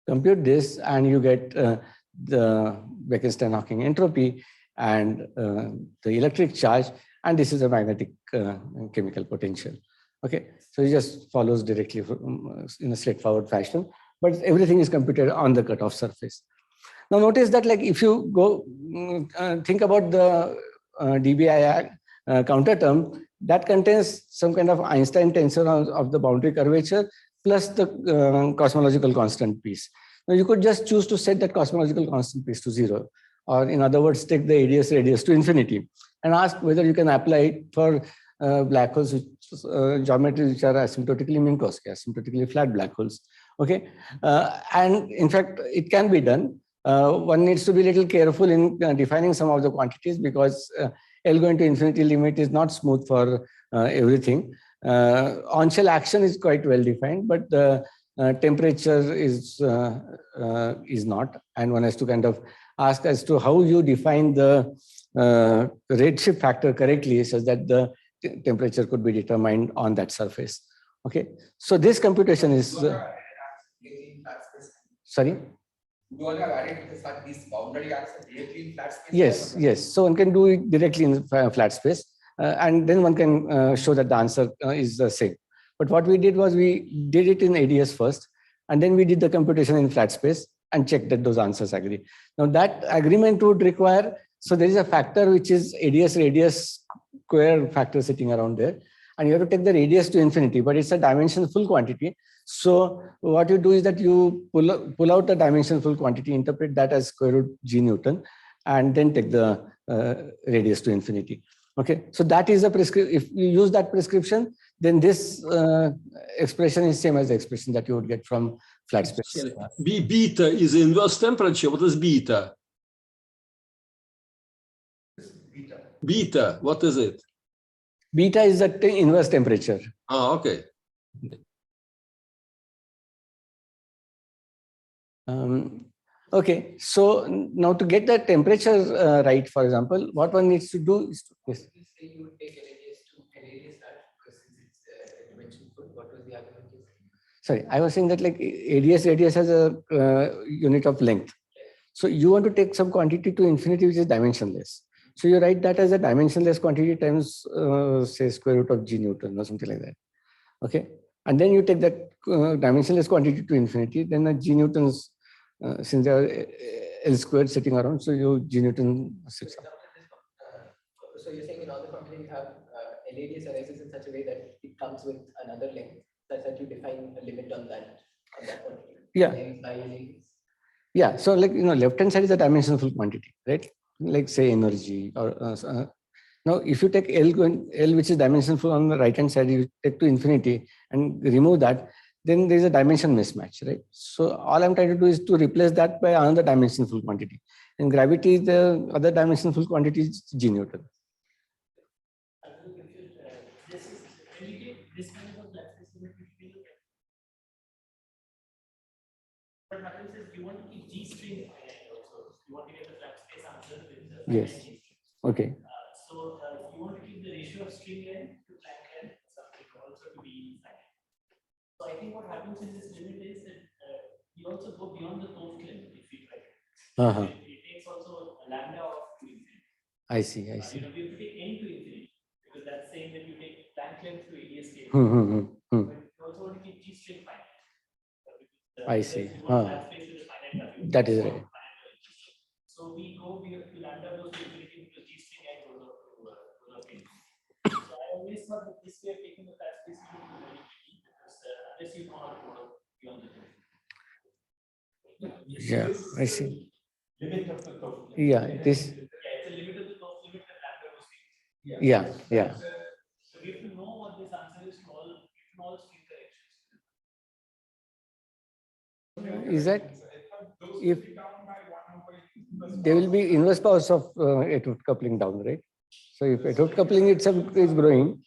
compute this and you get the Bekenstein-Hawking entropy and the electric charge, and this is a magnetic chemical potential. Okay, so it just follows directly in a straightforward fashion, but everything is computed on the cutoff surface. Now notice that, like, if you go think about the DBI counter term, that contains some kind of Einstein tensor of the boundary curvature plus the cosmological constant piece. Now you could just choose to set that cosmological constant piece to 0, or in other words, take the ADS radius to infinity and ask whether you can apply it for black holes, geometries which are asymptotically Minkowski, asymptotically flat black holes. Okay, and in fact, it can be done. One needs to be a little careful in defining some of the quantities, because L going to infinity limit is not smooth for everything. On-shell action is quite well defined, but the temperature is not, and one has to kind of ask as to how you define the redshift factor correctly, such that the temperature could be determined on that surface. Okay, so this computation is sorry. You all have added these boundary access directly in flat space? Yes, yes. So one can do it directly in flat space, and then one can show that the answer is the same. But what we did was we did it in ADS first, and then we did the computation in flat space and checked that those answers agree. Now that agreement would require, so there is a factor which is ADS radius square factor sitting around there, and you have to take the radius to infinity, but it's a dimension full quantity. So what you do is that you pull out the dimension full quantity, interpret that as square root g Newton, and then take the radius to infinity. Okay, so that is a prescription. If you use that prescription, then this expression is same as the expression that you would get from flat space. Beta is inverse temperature. What is beta? Beta, what is it? Beta is the inverse temperature. Ah, okay. Okay, so now to get the temperature right, for example, what one needs to do is to, yes. You would take radius to radius that, because since it's dimension full, what was the argument? Sorry, I was saying that, like, ADS radius has a unit of length. So you want to take some quantity to infinity which is dimensionless. So you write that as a dimensionless quantity times say square root of g Newton or something like that. Okay, and then you take that dimensionless quantity to infinity, then the g Newtons, since there are L squared sitting around, so you g Newton sits up. So you're saying in all the quantity you have LADS arises in such a way that it comes with another length, such that you define a limit on that quantity. Yeah. Yeah. So, like, left hand side is a dimensional full quantity, right? Like, say, energy or now if you take L which is dimensional full on the right hand side, you take to infinity and remove that, then there is a dimension mismatch, right? So all I'm trying to do is to replace that by another dimensional full quantity. In gravity, the other dimensional full quantity is g Newton. This is when you take this kind of flat space limit, what happens is you want to keep G string finite also. You want to get the flat space answer with the Yes. So Okay. you want to keep the ratio of string length to Planck length something also to be finite. So I think what happens in this limit is that you also go beyond the Toft limit if you try. It takes also a lambda of to infinity. I see. I see. You have to take n to infinity, because that's saying that you take Planck length to ADS scale. Hmm. But you also want to keep I see. You want flat space with a finite value. That is right. So we lambda goes to infinity because G string and goes up to infinity. So I always thought that this way of taking the flat space is going to be very tricky because unless you know how to go up beyond the limit. Yeah, I see. Limit of the top. Yeah, this. Yeah, it's a limit of the top limit that lambda goes to. Yeah, yeah. So we have to know what this answer is to all string corrections. Is that if there will be inverse powers of Etude coupling down, right? So if Etude coupling itself is growing,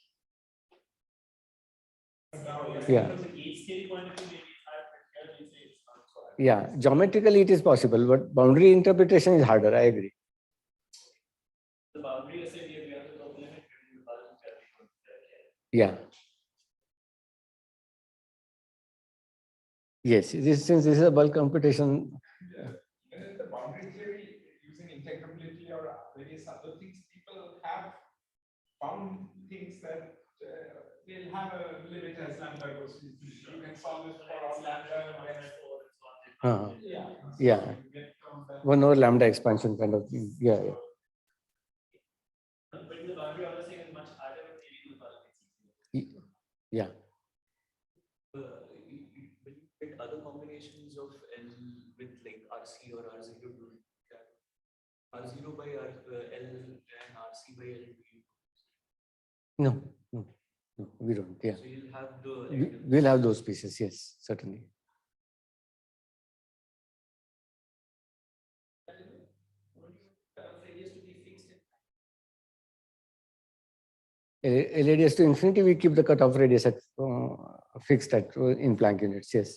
yeah. From the gauge theory point of view, maybe it's hard, but here we say it's not so hard. Yeah, geometrically it is possible, but boundary interpretation is harder. I agree. The boundary is saying we have the top limit between the bulk and Yeah. Yes, since this is a bulk computation. Even in the boundary theory, using integrability or various other things, people have found things that will have a limit as lambda goes to infinity. You can solve it for all lambda. Yeah. So Yeah. you get from that. One over lambda expansion kind of thing. Yeah, yeah. But in the boundary, I was saying is much harder with maybe the bulk. It's easier. Yeah. When you get other combinations of L with like RC or R0 to R0 by L and RC by L. No, we don't. Yeah. So you'll have We'll have those pieces. Yes, certainly. LADS to infinity, we keep the cutoff radius at fixed at in Planck units. Yes.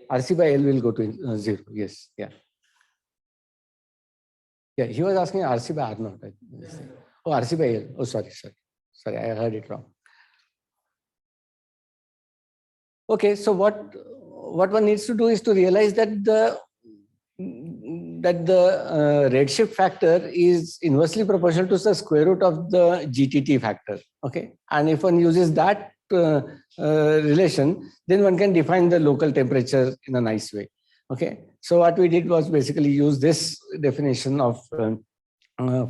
RC by L will go to 0. Yes. Yeah. Yeah. He was asking RC by R naught. Oh, RC by L. Oh, sorry. I heard it wrong. Okay. So what one needs to do is to realize that the redshift factor is inversely proportional to the square root of the GTT factor. Okay, and if one uses that relation, then one can define the local temperature in a nice way. Okay, so what we did was basically use this definition of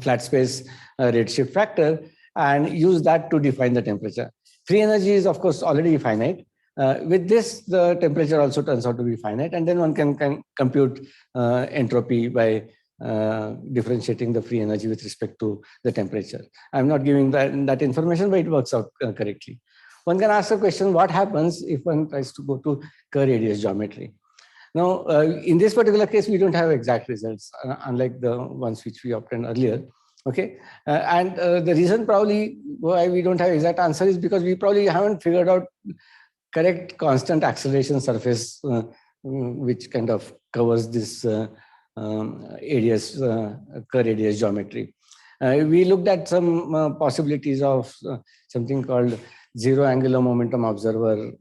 flat space redshift factor and use that to define the temperature. Free energy is of course already finite. With this, the temperature also turns out to be finite, and then one can compute entropy by differentiating the free energy with respect to the temperature. I'm not giving that information, but it works out correctly. One can ask the question, what happens if one tries to go to Kerr radius geometry? Now, in this particular case, we don't have exact results, unlike the ones which we obtained earlier. Okay, and the reason probably why we don't have exact answer is because we probably haven't figured out correct constant acceleration surface, which kind of covers this radius, Kerr radius geometry. We looked at some possibilities of something called zero angular momentum observer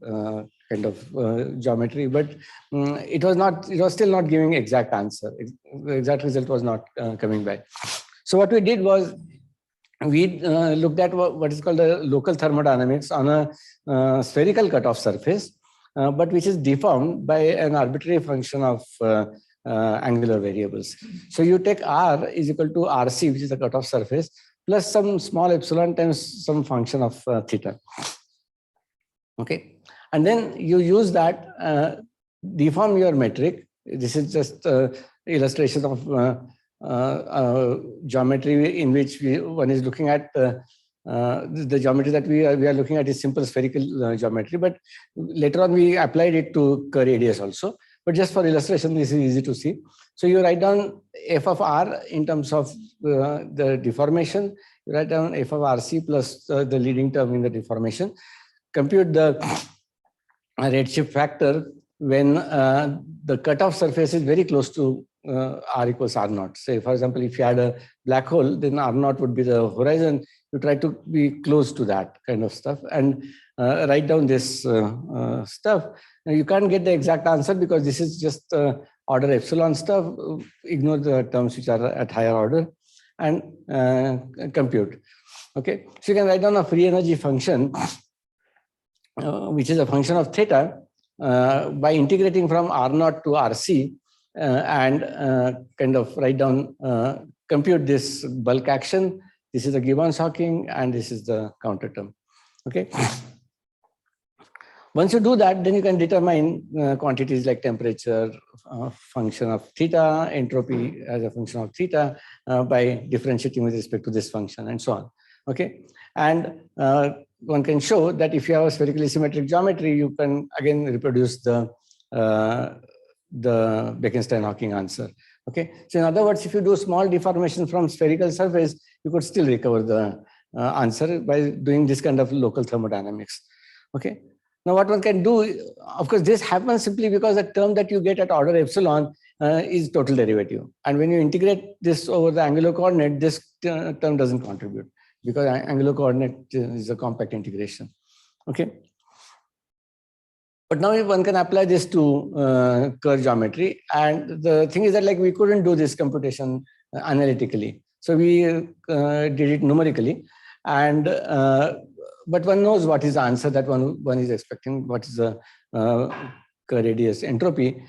kind of geometry, but it was still not giving exact answer. The exact result was not coming back. So what we did was we looked at what is called the local thermodynamics on a spherical cutoff surface, but which is deformed by an arbitrary function of angular variables. So you take R is equal to RC, which is the cutoff surface, plus some small epsilon times some function of theta. Okay, and then you use that, deform your metric. This is just illustration of geometry in which one is looking at the geometry that we are looking at is simple spherical geometry, but later on we applied it to Kerr radius also. But just for illustration, this is easy to see. So you write down f of r in terms of the deformation. You write down f of rc plus the leading term in the deformation. Compute the redshift factor when the cutoff surface is very close to r equals r naught. Say, for example, if you had a black hole, then r naught would be the horizon. You try to be close to that kind of stuff and write down this stuff. Now, you can't get the exact answer because this is just order epsilon stuff. Ignore the terms which are at higher order and compute. Okay, so you can write down a free energy function which is a function of theta, by integrating from R naught to RC and kind of write down, compute this bulk action. This is the Gibbons-Hawking, and this is the counter term. Okay. Once you do that, then you can determine quantities like temperature, function of theta, entropy as a function of theta, by differentiating with respect to this function and so on. Okay. And one can show that if you have a spherically symmetric geometry, you can again reproduce the Bekenstein-Hawking answer. Okay. So in other words, if you do small deformation from spherical surface, you could still recover the answer by doing this kind of local thermodynamics. Okay. Now what one can do, of course, this happens simply because the term that you get at order epsilon is total derivative. And when you integrate this over the angular coordinate, this term doesn't contribute, because angular coordinate is a compact integration. Okay. But now if one can apply this to Kerr geometry, and the thing is that like we couldn't do this computation analytically. So we did it numerically, and but one knows what is the answer that one is expecting, what is the Kerr radius entropy.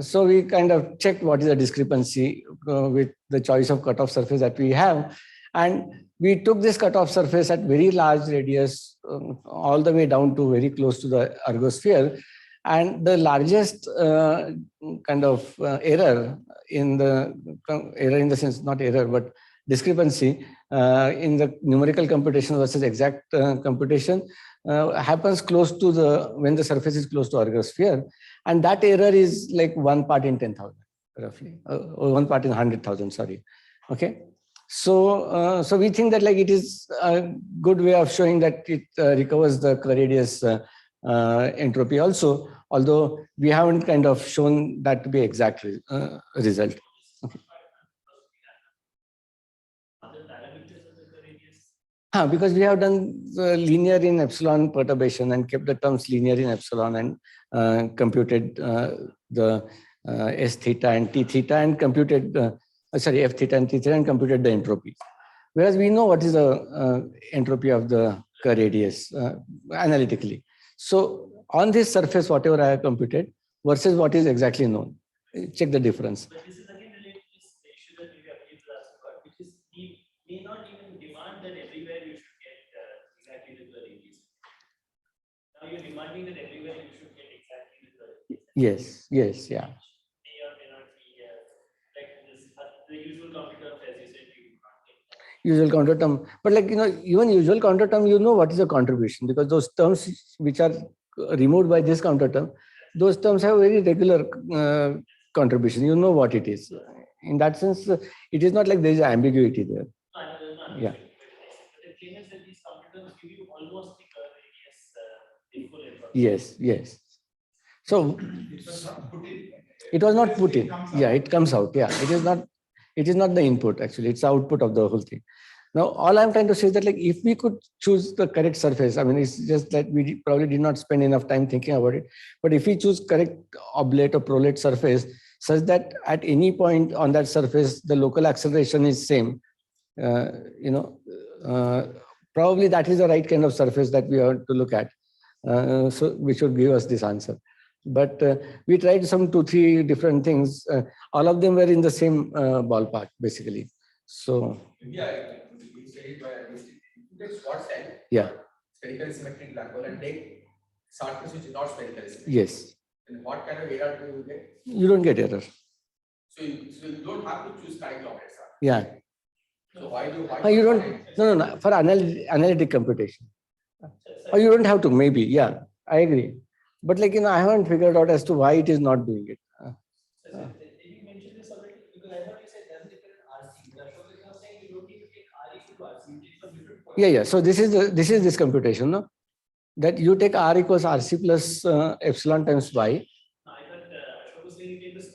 So we kind of checked what is the discrepancy with the choice of cutoff surface that we have. And we took this cutoff surface at very large radius, all the way down to very close to the ergosphere. And the largest kind of error in the sense, not error, but discrepancy in the numerical computation versus exact computation happens close to when the surface is close to ergosphere. And that error is like 1 part in 10,000 roughly, or 1 part in 100,000, sorry. Okay. So, so we think that like it is a good way of showing that it recovers the Kerr radius entropy also, although we haven't kind of shown that to be exact result. Okay. Because we have done linear in epsilon perturbation and kept the terms linear in epsilon and computed the S theta and T theta and computed F theta and T theta and computed the entropy. Whereas we know what is the entropy of the Kerr radius analytically. So on this surface, whatever I have computed versus what is exactly known, check the difference. But this is again related to this issue that we have got, which is we may not even demand that everywhere you should get exactly the Kerr radius. Now you're demanding that everywhere you should get exactly the Kerr radius. Yes, yes, yeah. May or may not be like this, the usual counter term, as you said, you can't take that. Usual counter term, but like, you know, even usual counter term, you know what is the contribution, because those terms which are removed by this counter term, those terms have very regular contribution. You know what it is. In that sense, it is not like there is ambiguity there. Yeah. But the claim is that these counter terms give you almost the Kerr radius in full entropy. Yes, yes. So It was not put in. it was not put in. Yeah, it comes out. Yeah, it is not the input actually. It's the output of the whole thing. Now, all I'm trying to say is that like if we could choose the correct surface, I mean, it's just that we probably did not spend enough time thinking about it. But if we choose correct oblate or prolate surface, such that at any point on that surface, the local acceleration is same, probably that is the right kind of surface that we have to look at. So which would give us this answer. But we tried some 2-3 different things. All of them were in the same ballpark, basically. So Yeah, you say it by take spot cell. Yeah. Spherical symmetric black hole and take surface which is not spherical symmetric. Yes. And what kind of error do you get? You don't get error. So you don't have to choose correct objects. Yeah. So why do You don't, no, for analytic computation. Or you don't have to, maybe, yeah, I agree. But like, I haven't figured out as to why it is not doing it. You mentioned this already, because I thought you said doesn't depend on RC. You're saying you don't need to take R equal to RC, you take some different point. Yeah. So this is this computation, no? That you take R equals RC plus epsilon times Y. No, I thought Ashok was saying you take this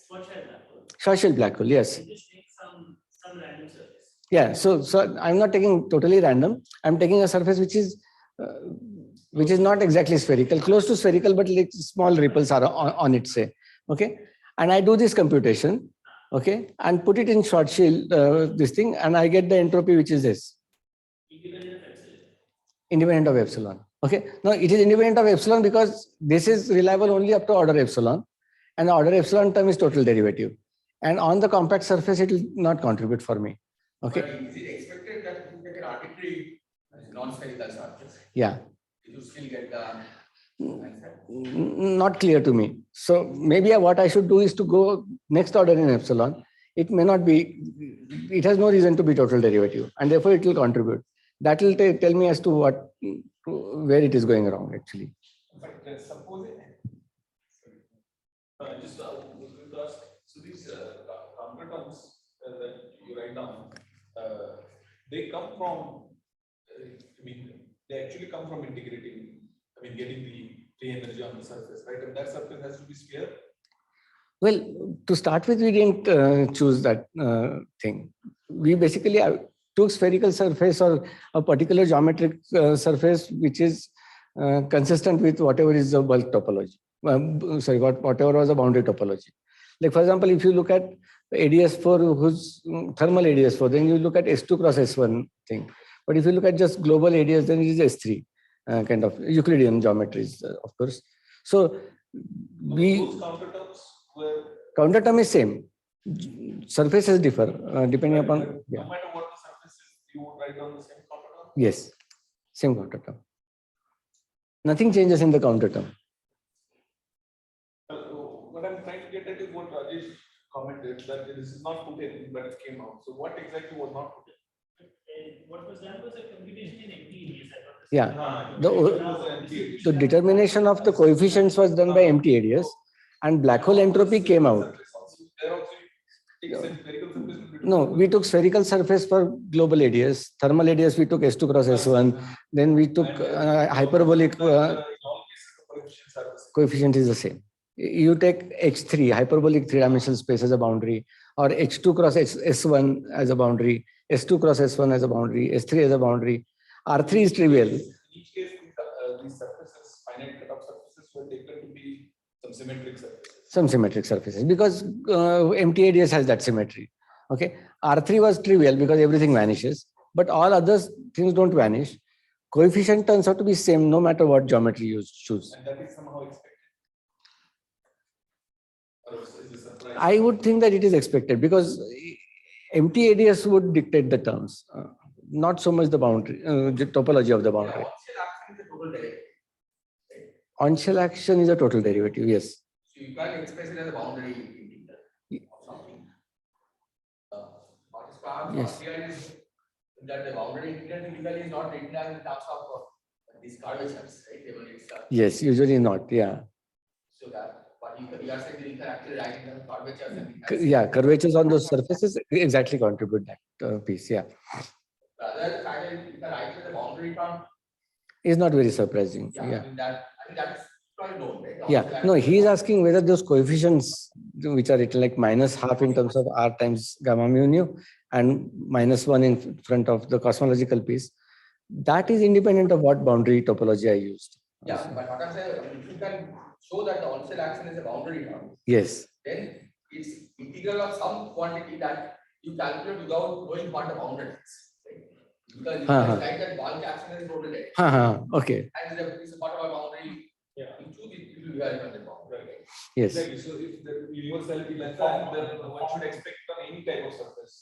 Schwarzschild black hole. Schwarzschild black hole, yes. You just take some random surface. Yeah, so I'm not taking totally random. I'm taking a surface which is not exactly spherical, close to spherical, but like small ripples are on it, say. Okay, and I do this computation, okay, and put it in Schwarzschild this thing, and I get the entropy which is this. Independent of epsilon. Independent of epsilon. Okay. Now it is independent of epsilon because this is reliable only up to order epsilon, and the order epsilon term is total derivative. And on the compact surface, it will not contribute for me. Okay. But is it expected that if you take an arbitrary non-spherical surface, Yeah. you still get the answer? Not clear to me. So maybe what I should do is to go next order in epsilon. It may not be, it has no reason to be total derivative, and therefore it will contribute. That will tell me as to where it is going wrong actually. But suppose Just was going to ask, so these counter terms that you write down, they come from, I mean, they actually come from integrating, I mean, getting the free energy on the surface, right? And that surface has to be sphere. Well, to start with, we didn't choose that thing. We basically took spherical surface or a particular geometric surface which is consistent with whatever is the bulk topology. Whatever was the boundary topology. Like for example, if you look at ADS4, whose thermal ADS4, then you look at S2 cross S1 thing. But if you look at just global ADS, then it is S3 kind of Euclidean geometries, of course. So Those counter terms were. Counter term is same. Surfaces differ depending upon. No matter what the surface is, you would write down the same counter term? Yes, same counter term. Nothing changes in the counter term. What I'm trying to get at is what Rajesh commented, that this is not put in, but it came out. So what exactly was not put in? What was done was a computation in MT ADS. Yeah, the determination of the coefficients was done by empty ADS, and black hole entropy came out. No, we took spherical surface for global ADS. Thermal ADS, we took S2 cross S1. Then we took hyperbolic coefficient is the same. You take H3, hyperbolic three-dimensional space as a boundary, or H2 cross S1 as a boundary, S2 cross S1 as a boundary, S3 as a boundary. R3 is trivial. In each case, these surfaces, finite cutoff surfaces, were taken to be some symmetric surfaces. Some symmetric surfaces, because empty ADS has that symmetry. Okay, R3 was trivial because everything vanishes, but all other things don't vanish. Coefficient turns out to be same no matter what geometry you choose. And that is somehow expected. I would think that it is expected because empty ADS would dictate the terms, not so much the boundary, the topology of the boundary. On-shell action is a total derivative, yes. So you can express it as a boundary integral or something. Yes. Is that the boundary integral typically is not written as in terms of these curvatures, right? Even it's, yes, usually not, yeah. So that what you are saying that you can actually write in terms of curvatures. Yeah, curvatures on those surfaces exactly contribute that piece, yeah. Rather, the fact that you can write with the boundary term is not very surprising, yeah. I think that is probably known, right? Yeah, no, he is asking whether those coefficients which are written like -12 in terms of r times gamma mu nu and -1 in front of the cosmological piece, that is independent of what boundary topology I used. Yeah, but what I'm saying, if you can show that the on-shell action is a boundary term, yes, then it's integral of some quantity that you calculate without knowing what the boundary is. Right? Because you can write that bulk action is total derivative. Okay. And it's a part of a boundary. Yeah. You choose it will be very on the boundary. Right? Yes. Exactly. So if the universality like that, then one should expect on any type of surface.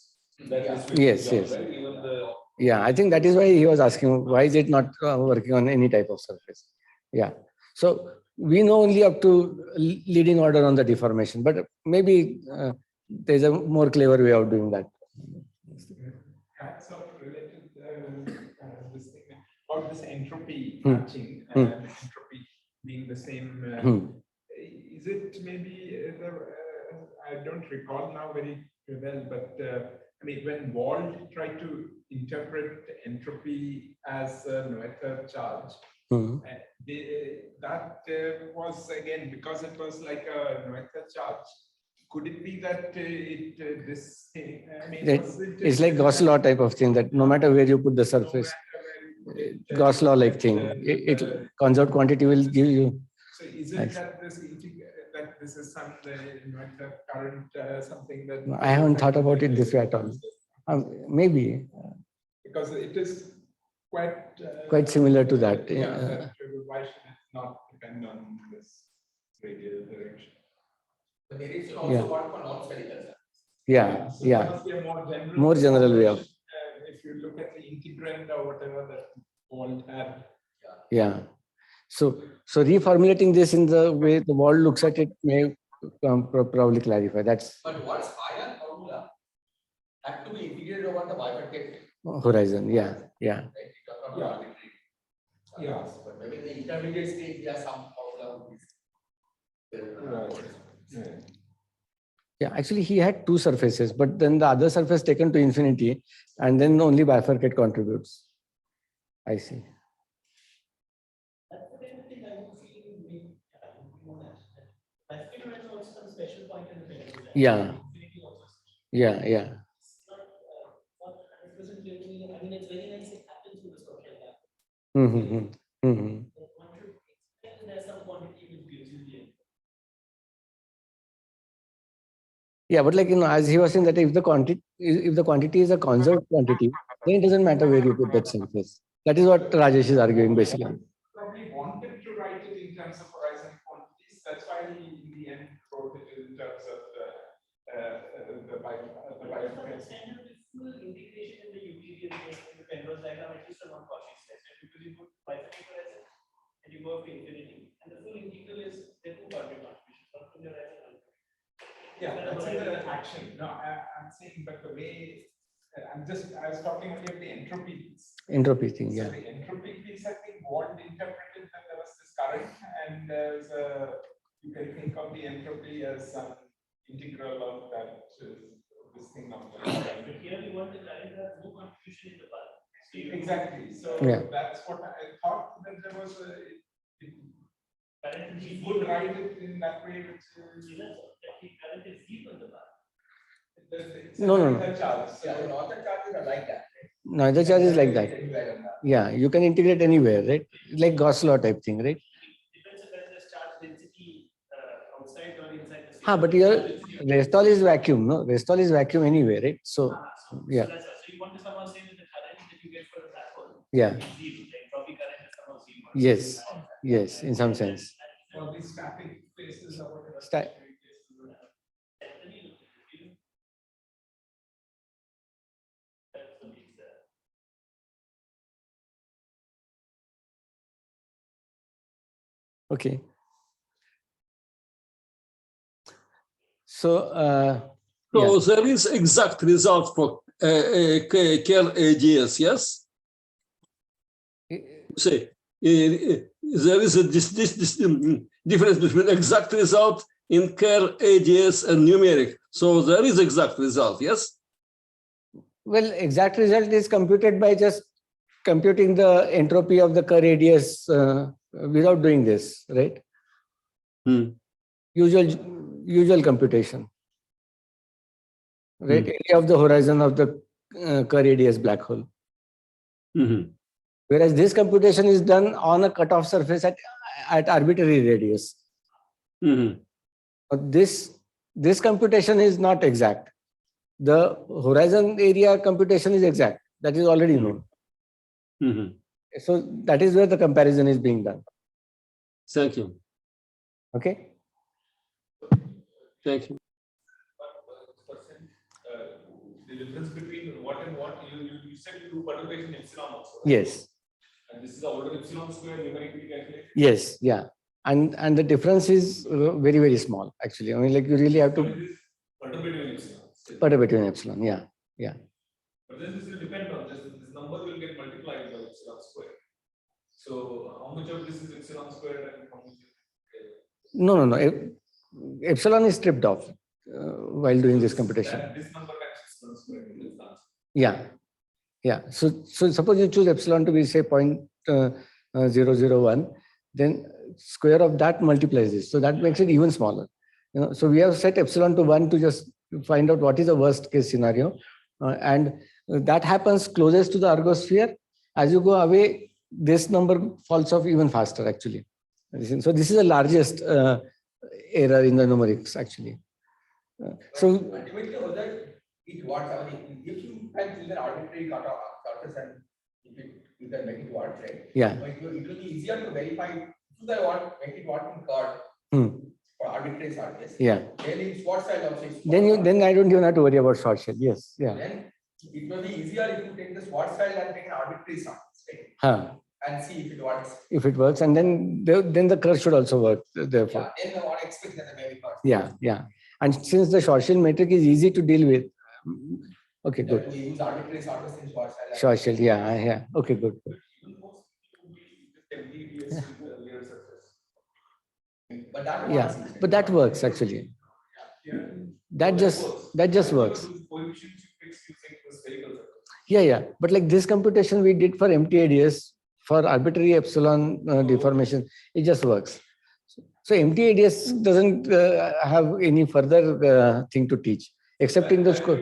That is yes, job, yes. right? Even the, yeah, I think that is why he was asking, why is it not working on any type of surface? Yeah. So we know only up to leading order on the deformation, but maybe there's a more clever way of doing that. So related this thing about this entropy matching and entropy being the same. Is it maybe I don't recall now very well, but I mean when Wald tried to interpret entropy as a Noether charge, that was again because it was like a Noether charge. Could it be that this thing? I mean, it's like Gauss law type of thing that no matter where you put the surface, Gauss law like thing, it conserved quantity will give you. So is it that this is some Noether current something that? I haven't thought about it this way at all. Maybe because it is quite similar to that. That why should it not depend on this radial direction? The variation also Yeah. work for non-spherical. Yeah, So yeah. there must be a More general way of. if you look at the integrand or whatever that Wald had. Yeah. So reformulating this in the way the world looks at it may probably clarify. That's But what's final formula had to be integrated over the bifurcated horizon. Yeah, yeah. right? It was not arbitrary. Yeah. But maybe in the intermediate stage, there are some formula. Yeah, actually he had two surfaces, but then the other surface taken to infinity and then only bifurcate contributes. I see. That's the kind of thing I would feel would be bifurcation has also some special point in the paper. Yeah. Infinity also. Yeah, yeah. It's not 100% clear to me. I mean, it's very nice it happens with the social gap. Mm-hmm. Mm-hmm. But one should expect that there's some quantity which gives you the. Yeah, but like, as he was saying that if the quantity is a conserved quantity, then it doesn't matter where you put that surface. That is what Rajesh is arguing basically. Probably wanted to write it in terms of horizon quantities. That's why he in the end wrote it in terms of the bifurcation. Full integration in the Euclidean Penrose diagram, at least on Cauchy test, because you put bifurcated horizon and you go up to infinity, and the full integral is the two boundary contributions, one from your horizon. Yeah, that's in the action. No, I'm saying, but the way I was talking only of the entropy piece. Entropy thing, So yeah. the entropy piece, I think, Wald interpreted that there was this current, and there's you can think of the entropy as some integral of that this thing of the current. But here we want the current has no contribution in the path. Exactly. So Yeah. that's what I thought, that there was a. Current He would write it in that way, which is. Current is zero in the path. No. Charge. Yeah, the northern charges are like that. Right? Neither charge is like that. Yeah, you can integrate anywhere, right? Like Gauss law type thing, right? Depends on whether there's charge density outside or inside the Ah, but your restall is vacuum, no? Restall is vacuum anyway, right? So, yeah. So you want to somehow say that the current that you get for the black hole Yeah. is zero, the entropy current is somehow zero. Yes, yes, in some sense. All these static places or whatever. Okay. So, So there is exact result for Kerr AGS, yes? Say, there is a difference between exact result in Kerr AGS and numeric. So there is exact result, yes? well, exact result is computed by just computing the entropy of the Kerr radius without doing this, right? Usual computation, right? Area of the horizon of the Kerr radius black hole. Whereas this computation is done on a cutoff surface at arbitrary radius. This computation is not exact. The horizon area computation is exact. That is already known. So that is where the comparison is being done. Thank you. Okay. Thank you. The difference between what and what you said you do perturbation epsilon also. Right? Yes. And this is the order epsilon square numerically calculated. Yes. Yeah. And the difference is very, very small actually. I mean, like you really have to Perturbative epsilon. perturbative epsilon. Yeah. Yeah. But then this will depend on this. This number will get multiplied by epsilon square. So how much of this is epsilon square and how much is No. Epsilon is stripped off while doing this computation. this number times epsilon square is the answer. Yeah. Yeah. So suppose you choose epsilon to be say 0.001, then square of that multiplies this. So that makes it even smaller. So we have set epsilon to 1 to just find out what is the worst case scenario. And that happens closest to the ergosphere. As you go away, this number falls off even faster actually. So this is the largest error in the numerics actually. So ultimately, whether it works, I mean, if you can choose an arbitrary cutoff surface and if it you can make it what, right? Yeah. But it will be easier to verify if I want make it what in card for arbitrary surface. Yeah. Then in SWOT style also. Then I don't even have to worry about short shell. Yes. Yeah. Then it will be easier if you take the SWOT style and take an arbitrary surface, right? Huh. And see if it works. If it works, and then the curve should also work. Therefore. Yeah, then what expect that the baby curve. Yeah. Yeah. And since the short shell metric is easy to deal with. Okay, good. We use arbitrary surface in SWOT style. Short shell. Yeah. Yeah. Okay, good. But that Yeah, but that works actually. That just works. Yeah, yeah. But like this computation we did for MTADS for arbitrary epsilon deformation, it just works. So MTADS doesn't have any further thing to teach, except in the score.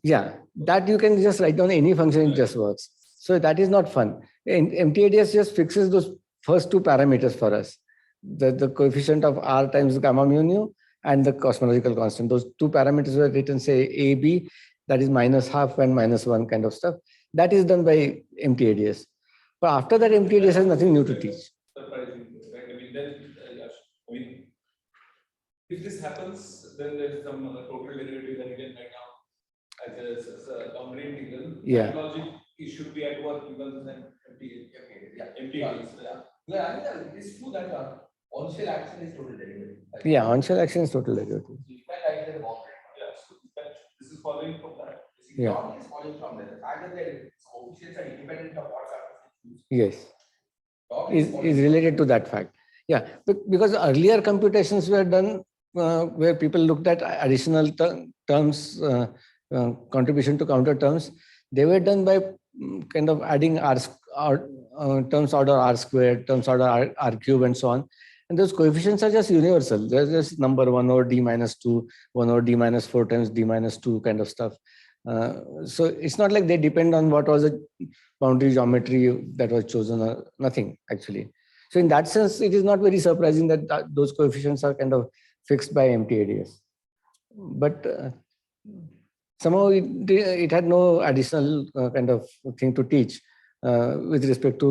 Yeah, that you can just write down any function, it just works. So that is not fun. And MTADS just fixes those first two parameters for us. The coefficient of R times gamma mu nu and the cosmological constant. Those two parameters were written, say A, B, that is -half and -1 kind of stuff. That is done by MTADS. But after that, MTADS has nothing new to teach. Surprising, right? I mean, then, I mean, if this happens, then there's some total derivative that you can write down as a boundary integral. Yeah. That logic it should be at work even then MTADS. Yeah, I think it's true that on-shell action is total derivative. Yeah, on-shell action is total derivative. You can write the boundary. Yeah, so this is following from that. Yeah. Not is following from that. The fact that the coefficients are independent of what surface. Yes, is related to that fact. Yeah, because earlier computations were done where people looked at additional terms, contribution to counter terms. They were done by kind of adding terms order R squared, terms order R cube, and so on. And those coefficients are just universal. There's just number 1 over D minus 2, 1 over D minus 4 times D minus 2 kind of stuff. So it's not like they depend on what was the boundary geometry that was chosen or nothing actually. So in that sense, it is not very surprising that those coefficients are kind of fixed by MTADS. But somehow it had no additional kind of thing to teach with respect to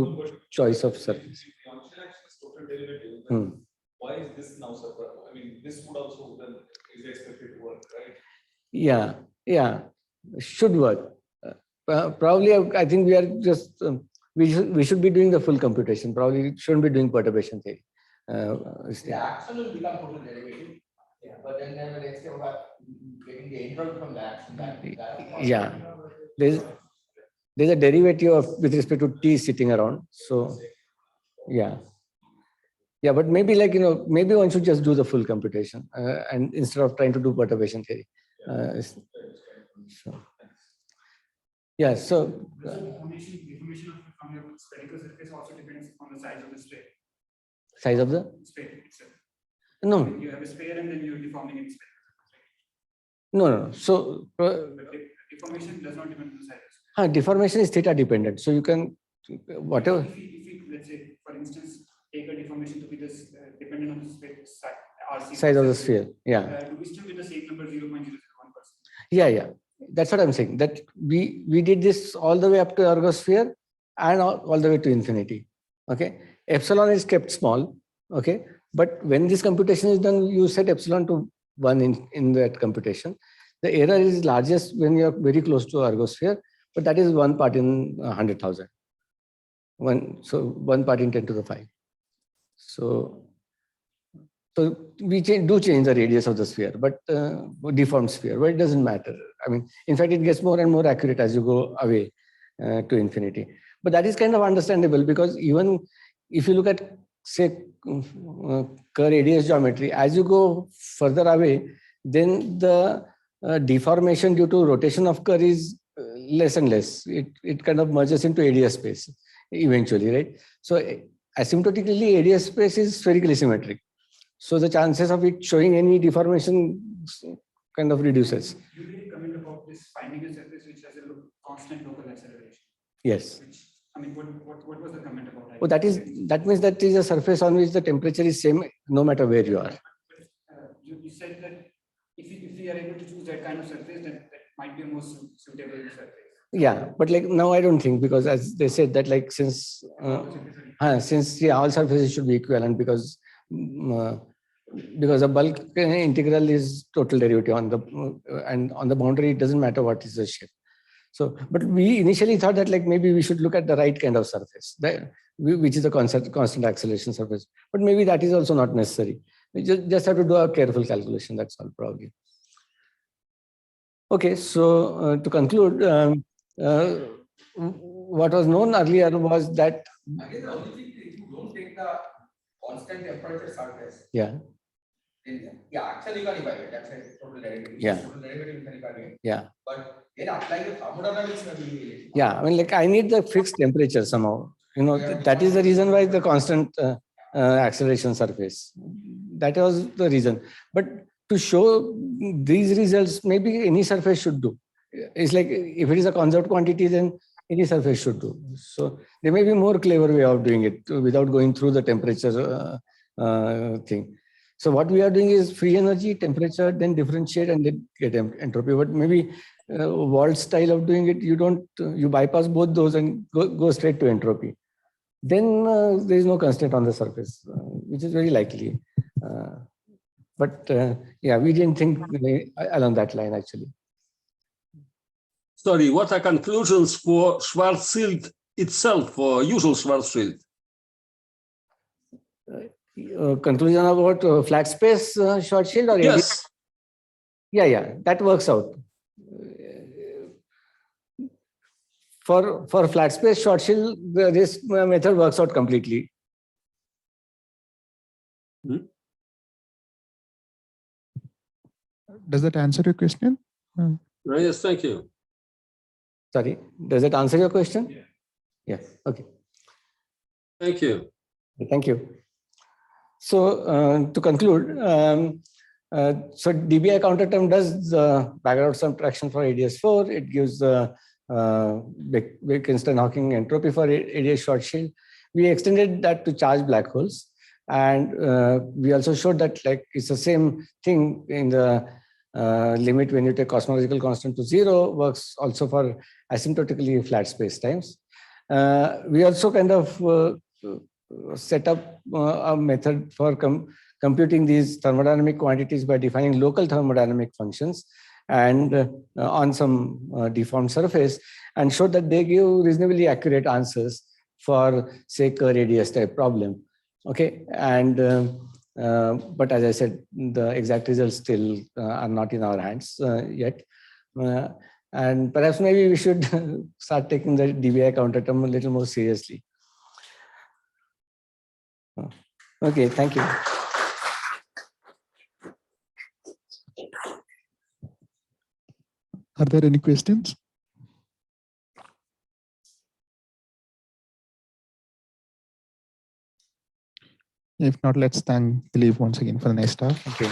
choice of surface. If the on-shell action is total derivative, then why is this now surprising? I mean, this would also then is expected to work, right? Yeah, yeah, should work. Probably, I think we are just we should be doing the full computation. Probably shouldn't be doing perturbation theory. The action will become total derivative. Yeah, but then the next step about getting the integral from the action. Yeah, there's a derivative with respect to t sitting around. So yeah. Yeah, but maybe maybe one should just do the full computation and instead of trying to do perturbation theory. So, yeah, so. Deformation from your spherical surface also depends on the size of the sphere. Size of the? Sphere itself. No. You have a sphere and then you're deforming it. No. So. Deformation does not depend on the size. Deformation is theta dependent. So you can, whatever. If you let's say, for instance, take a deformation to be this dependent on the sphere, size of the sphere. Yeah. Do we still with the same number 0.001%? Yeah. That's what I'm saying. That we did this all the way up to ergosphere and all the way to infinity. Okay. Epsilon is kept small. Okay. But when this computation is done, you set epsilon to 1 in that computation. The error is largest when you're very close to ergosphere, but that is 1 part in 100,000. So 1 part in 10 to the 5. So we do change the radius of the sphere, but deformed sphere, but it doesn't matter. I mean, in fact, it gets more and more accurate as you go away to infinity. But that is kind of understandable because even if you look at, say, Kerr ADS geometry, as you go further away, then the deformation due to rotation of Kerr is less and less. It kind of merges into ADS space eventually, right? So asymptotically, ADS space is spherically symmetric. So the chances of it showing any deformation kind of reduces. You did comment about this finding a surface which has a constant local acceleration. Yes. I mean, what was the comment about? Oh, that means that is a surface on which the temperature is same no matter where you are. You said that if we are able to choose that kind of surface, that might be a more suitable surface. Yeah, but like now I don't think, because as they said that like since all surfaces should be equivalent, because the bulk integral is total derivative on the and on the boundary it doesn't matter what is the shape. So, but we initially thought that like maybe we should look at the right kind of surface, which is a constant acceleration surface. But maybe that is also not necessary. We just have to do a careful calculation. That's all probably. Okay, so to conclude, what was known earlier was that. Again, the only thing is you don't take the constant temperature surface. Yeah. Yeah, actually you can evaluate. That's a total derivative. Yeah. Total derivative you can evaluate. Yeah. But then applying the thermodynamics maybe. Yeah, I mean, like I need the fixed temperature somehow. You know, that is the reason why the constant acceleration surface. That was the reason. But to show these results, maybe any surface should do. It's like if it is a conserved quantity, then any surface should do. So there may be more clever way of doing it without going through the temperature thing. So what we are doing is free energy, temperature, then differentiate and then get entropy. But maybe Wald style of doing it, you bypass both those and go straight to entropy. Then there is no constraint on the surface, which is very likely. But yeah, we didn't think along that line actually. Sorry, what are conclusions for Schwarzschild itself, for usual Schwarzschild? Conclusion about flat space Schwarzschild or yes. Yeah, that works out. For flat space Schwarzschild, this method works out completely. Does that answer your question? Yes, thank you. Sorry, does it answer your question? Yeah. Yes. Okay. Thank you. Thank you. So to conclude, so DBI counter term does the background subtraction for ADS4. It gives the Wittgenstein-Hawking entropy for ADS Schwarzschild. We extended that to charged black holes, and we also showed that like it's the same thing in the limit when you take cosmological constant to 0, works also for asymptotically flat space times. We also kind of set up a method for computing these thermodynamic quantities by defining local thermodynamic functions and on some deformed surface, and showed that they give reasonably accurate answers for, say, Kerr-ADS type problem. Okay, and but as I said, the exact results still are not in our hands yet. And perhaps maybe we should start taking the DBI counter term a little more seriously. Okay, thank you. Are there any questions? If not, let's thank Dileep once again for the nice talk. Okay.